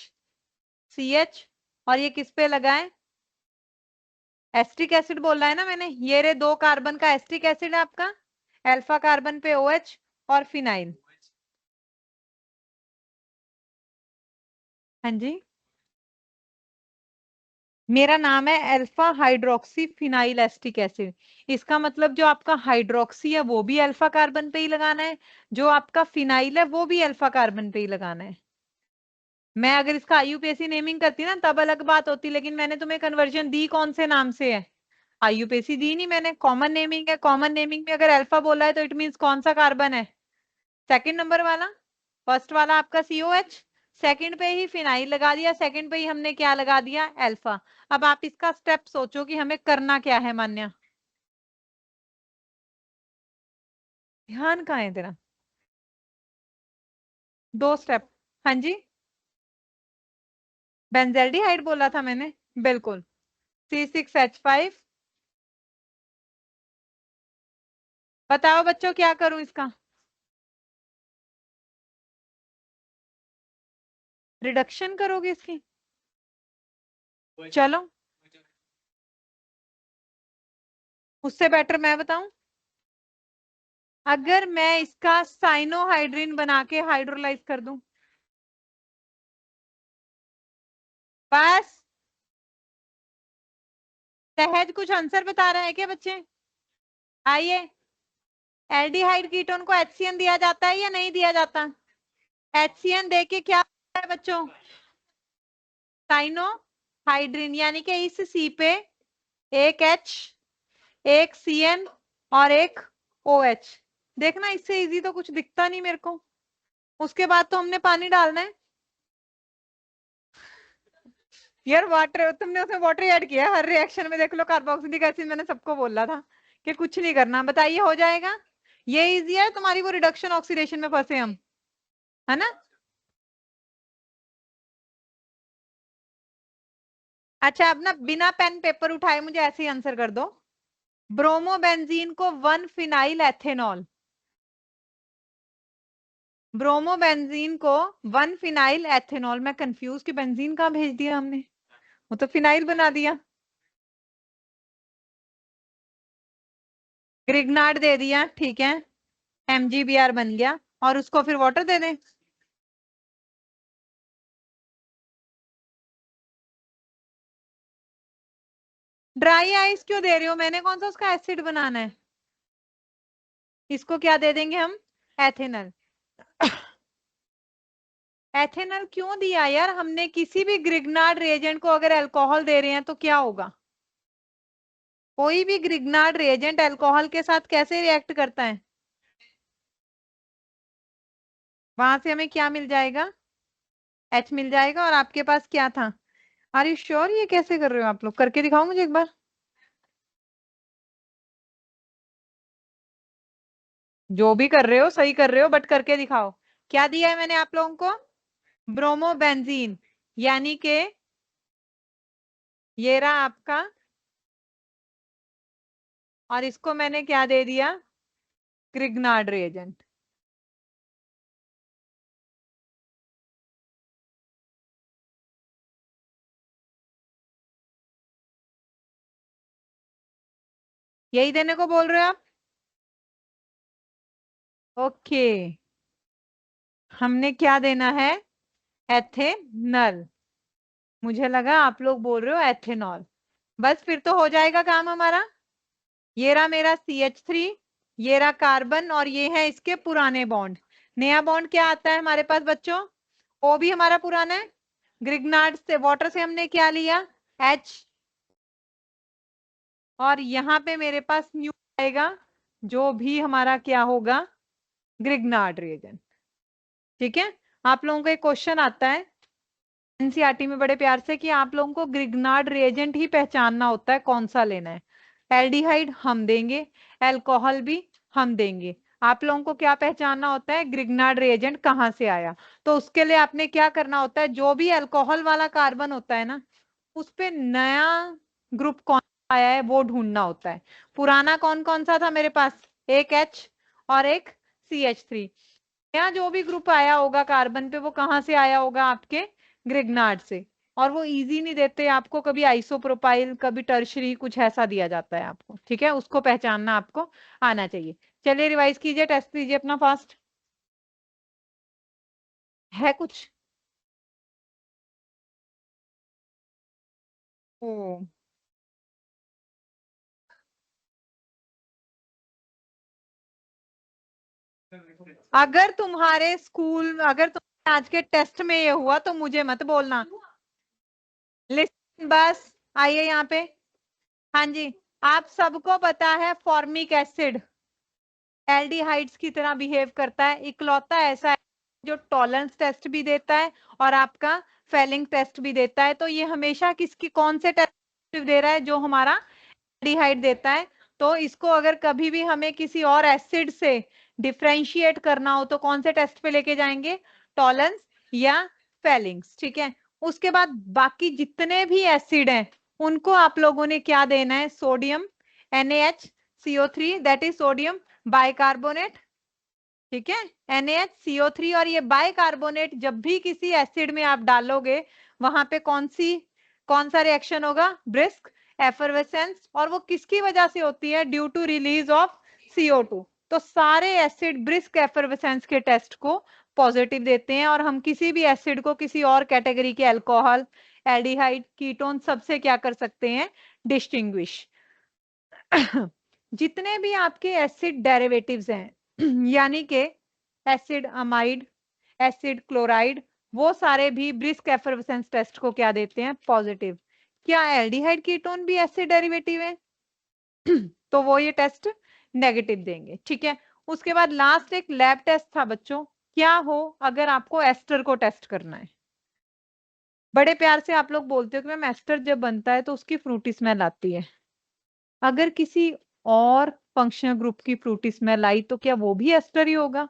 CH, और ये किस पे लगा है, एस्टिक एसिड बोला है ना मैंने, ये रे 2 कार्बन का एस्टिक एसिड है आपका, अल्फा कार्बन पे OH और फिनाइल। हाँ जी, मेरा नाम है alpha hydroxy phenyl acetic acid. इसका मतलब जो आपका हाइड्रोक्सी है वो भी अल्फा कार्बन पे ही लगाना है, जो आपका फिनाइल है वो भी अल्फा कार्बन पे ही लगाना है। मैं अगर इसका IUPAC नेमिंग करती ना तब अलग बात होती, लेकिन मैंने तुम्हें कन्वर्जन दी कौन से नाम से है, IUPAC दी नहीं मैंने, कॉमन नेमिंग है। कॉमन नेमिंग में अगर अल्फा बोला है तो इट मींस कौन सा कार्बन है, सेकंड नंबर वाला। फर्स्ट वाला आपका COH, सेकंड पे ही फिनाइल लगा दिया, सेकंड पे ही हमने क्या लगा दिया, अल्फा। अब आप इसका स्टेप सोचो कि हमें करना क्या है, मान्या, ध्यान कहाँ है तेरा, 2 स्टेप। हाँ जी, बेंजेल्डिहाइड बोला था मैंने, बिल्कुल, C6H5। बताओ बच्चों क्या करूं इसका, रिडक्शन करोगे इसकी, चलो उससे बेटर मैं बताऊं, अगर मैं इसका साइनोहाइड्रिन बना के हाइड्रोलाइज कर दूं, बस सहज कुछ आंसर बता रहा है क्या बच्चे? आइए, एल्डिहाइड कीटोन को HCN दिया जाता है या नहीं दिया जाता? HCN देके क्या होता है बच्चों? साइनोहाइड्रिन, यानी कि इस C पे एक H, एक CN और एक OH। देखना, इससे इजी तो कुछ दिखता नहीं मेरे को। उसके बाद तो हमने पानी डालना है यार। वाटर, तुमने उसमें वाटर ऐड किया हर रिएक्शन में। देख लो, कार्बोक्सिलिक एसिड मैंने सबको बोला था कि कुछ नहीं करना। बताइए, हो जाएगा? ये इजी है तुम्हारी वो रिडक्शन ऑक्सीडेशन में फंसे हम, है ना? अच्छा, अब ना बिना पेन पेपर उठाए मुझे ऐसे ही आंसर कर दो। ब्रोमोबेंजीन को 1 फिनाइल एथेनॉल, ब्रोमोबेंजीन को 1 फिनाइल एथेनॉल। मैं कंफ्यूज कि बेंजीन कहाँ भेज दिया हमने, वो तो फिनाइल बना दिया। ग्रिग्नार्ड दे दिया, ठीक है, MgBr बन गया। और उसको फिर वाटर दे दें? ड्राई आइस क्यों दे रहे हो? मैंने कौन सा उसका एसिड बनाना है? इसको क्या दे देंगे हम? एथेनल। एथेनल क्यों दिया यार हमने? किसी भी ग्रिग्नार्ड रिएजेंट को अगर अल्कोहल दे रहे हैं तो क्या होगा? कोई भी ग्रिग्नार्ड रिएजेंट अल्कोहल के साथ कैसे रिएक्ट करता है? वहां से हमें क्या मिल जाएगा? H मिल जाएगा। और आपके पास क्या था? Are you sure? ये कैसे कर रहे हो आप लोग? करके दिखाओ मुझे एक बार। जो भी कर रहे हो सही कर रहे हो, बट करके दिखाओ। क्या दिया है मैंने आप लोगों को? ब्रोमोबेंजीन, यानी कि ये रहा आपका। और इसको मैंने क्या दे दिया? Grignard reagent. यही देने को बोल रहे हो आप? ओके, हमने क्या देना है? एथेनल। मुझे लगा आप लोग बोल रहे हो एथेनॉल। बस फिर तो हो जाएगा काम हमारा। ये रहा मेरा CH3, ये रहा कार्बन, और ये है इसके पुराने बॉन्ड। नया बॉन्ड क्या आता है हमारे पास बच्चों? O भी हमारा पुराना है। ग्रिग्नार्ड से, वाटर से हमने क्या लिया? H। और यहाँ पे मेरे पास न्यू आएगा, जो भी हमारा क्या होगा? Grignard reagent. ठीक है। आप लोगों को एक क्वेश्चन आता है एनसीईआरटी में बड़े प्यार से कि आप लोगों को ग्रिग्नार्ड रिएजेंट ही पहचानना होता है कौन सा लेना है। एल्डिहाइड हम देंगे, अल्कोहल भी हम देंगे। आप लोगों को क्या पहचानना होता है? ग्रिग्नार्ड रिएजेंट कहाँ से आया। तो उसके लिए आपने क्या करना होता है? जो भी अल्कोहल वाला कार्बन होता है ना, उस पे नया ग्रुप कौन सा आया है वो ढूंढना होता है। पुराना कौन कौन सा था मेरे पास? एक H और एक CH3। नया जो भी ग्रुप आया होगा कार्बन पे, वो कहाँ से आया होगा? आपके ग्रिग्नार्ड से। और वो इजी नहीं देते आपको, कभी आइसोप्रोपाइल, कभी टर्शरी, कुछ ऐसा दिया जाता है आपको। ठीक है, उसको पहचानना आपको आना चाहिए। चलिए रिवाइज कीजिए, टेस्ट कीजिए अपना फास्ट। है कुछ? ओ, अगर तुम्हारे स्कूल, अगर तुम आज के टेस्ट में ये हुआ तो मुझे मत बोलना। लिस्ट बस, आइए यहाँ पे। हाँ जी, आप सबको पता है फॉर्मिक एसिड एल्डिहाइड्स की तरह बिहेव करता है। इकलौता ऐसा है जो टॉलरेंस टेस्ट भी देता है और आपका फेलिंग टेस्ट भी देता है। तो ये हमेशा किसकी, कौन से टेस्ट दे रहा है? जो हमारा एल्डिहाइड देता है। तो इसको अगर कभी भी हमें किसी और एसिड से डिफ्रेंशिएट करना हो तो कौन से टेस्ट पे लेके जाएंगे? टॉलरेंस या फेलिंग्स। ठीक है। उसके बाद बाकी जितने भी एसिड हैं उनको आप लोगों ने क्या देना है? Sodium NaHCO3, that is sodium bicarbonate. ठीक है, NaHCO3। और ये बाइकार्बोनेट जब भी किसी एसिड में आप डालोगे, वहां पे कौन सा रिएक्शन होगा? Brisk effervescence. और वो किसकी वजह से होती है? Due to release of CO2। तो सारे एसिड ब्रिस्क एफरवेसेंस के टेस्ट को पॉजिटिव देते हैं। और हम किसी भी एसिड को किसी और कैटेगरी के अल्कोहल, एल्डिहाइड, कीटोन सबसे क्या कर सकते हैं? डिस्टिंग्विश। जितने भी आपके एसिड डेरिवेटिव्स हैं यानी कि एसिड अमाइड, एसिड क्लोराइड, वो सारे भी ब्रिस्क एफरवेसेंस टेस्ट को क्या देते हैं? पॉजिटिव। क्या एल्डिहाइड कीटोन भी एसिड डेरिवेटिव है? तो वो ये टेस्ट नेगेटिव देंगे। ठीक है, उसके बाद लास्ट एक लैब टेस्ट था बच्चों। क्या हो अगर आपको एस्टर को टेस्ट करना है? बड़े प्यार से आप लोग बोलते हो कि मैम एस्टर जब बनता है तो उसकी फ्रूटी स्मेल आती है। अगर किसी और फंक्शनल ग्रुप की फ्रूटी स्मेल आई तो क्या वो भी एस्टर ही होगा?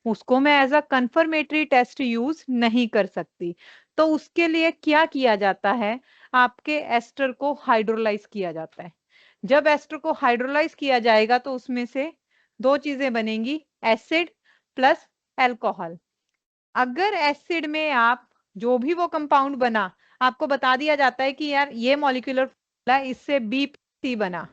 उसको मैं as a confirmatory test use नहीं कर सकती। तो उसके लिए क्या किया जाता है? आपके एस्टर को हाइड्रोलाइज किया जाता है। जब एस्टर को हाइड्रोलाइज किया जाएगा तो उसमें से दो चीजें बनेंगी, एसिड प्लस एल्कोहल। अगर एसिड में आप जो भी वो कंपाउंड बना, आपको बता दिया जाता है कि यार ये मॉलिक्यूलर फॉर्मूला इससे बी बना।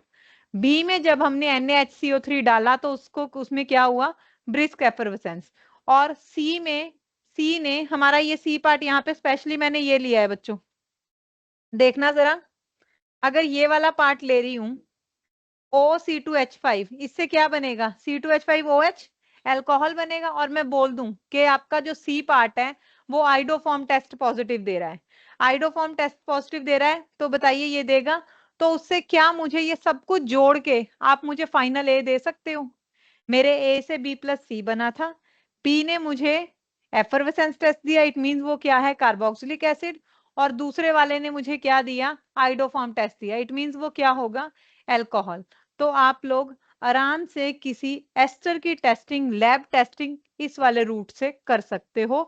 बी में जब हमने NaHCO3 डाला तो उसको उसमें क्या हुआ? Brisk effervescence. और सी में, सी ने हमारा ये सी पार्ट यहाँ पे स्पेशली मैंने ये लिया है बच्चों, देखना जरा। अगर ये वाला पार्ट ले रही हूं OC2H5, इससे क्या बनेगा? C2H5OH एल्कोहल बनेगा। और मैं बोल दूं कि आपका जो सी पार्ट है वो आइडोफॉर्म टेस्ट पॉजिटिव दे रहा है, आइडोफॉर्म टेस्ट पॉजिटिव दे रहा है, तो बताइए ये देगा। तो उससे क्या मुझे ये सब कुछ जोड़ के आप मुझे फाइनल ए दे सकते हो? मेरे ए से बी प्लस सी बना था, बी ने मुझे एफरवेसेंस टेस्ट दिया, इट मींस वो क्या है? Carboxylic acid. और दूसरे वाले ने मुझे क्या दिया? आइडोफॉर्म टेस्ट दिया, इट मींस वो क्या होगा? एल्कोहल। तो आप लोग आराम से किसी एस्टर की टेस्टिंग, लैब टेस्टिंग इस वाले रूट से कर सकते हो।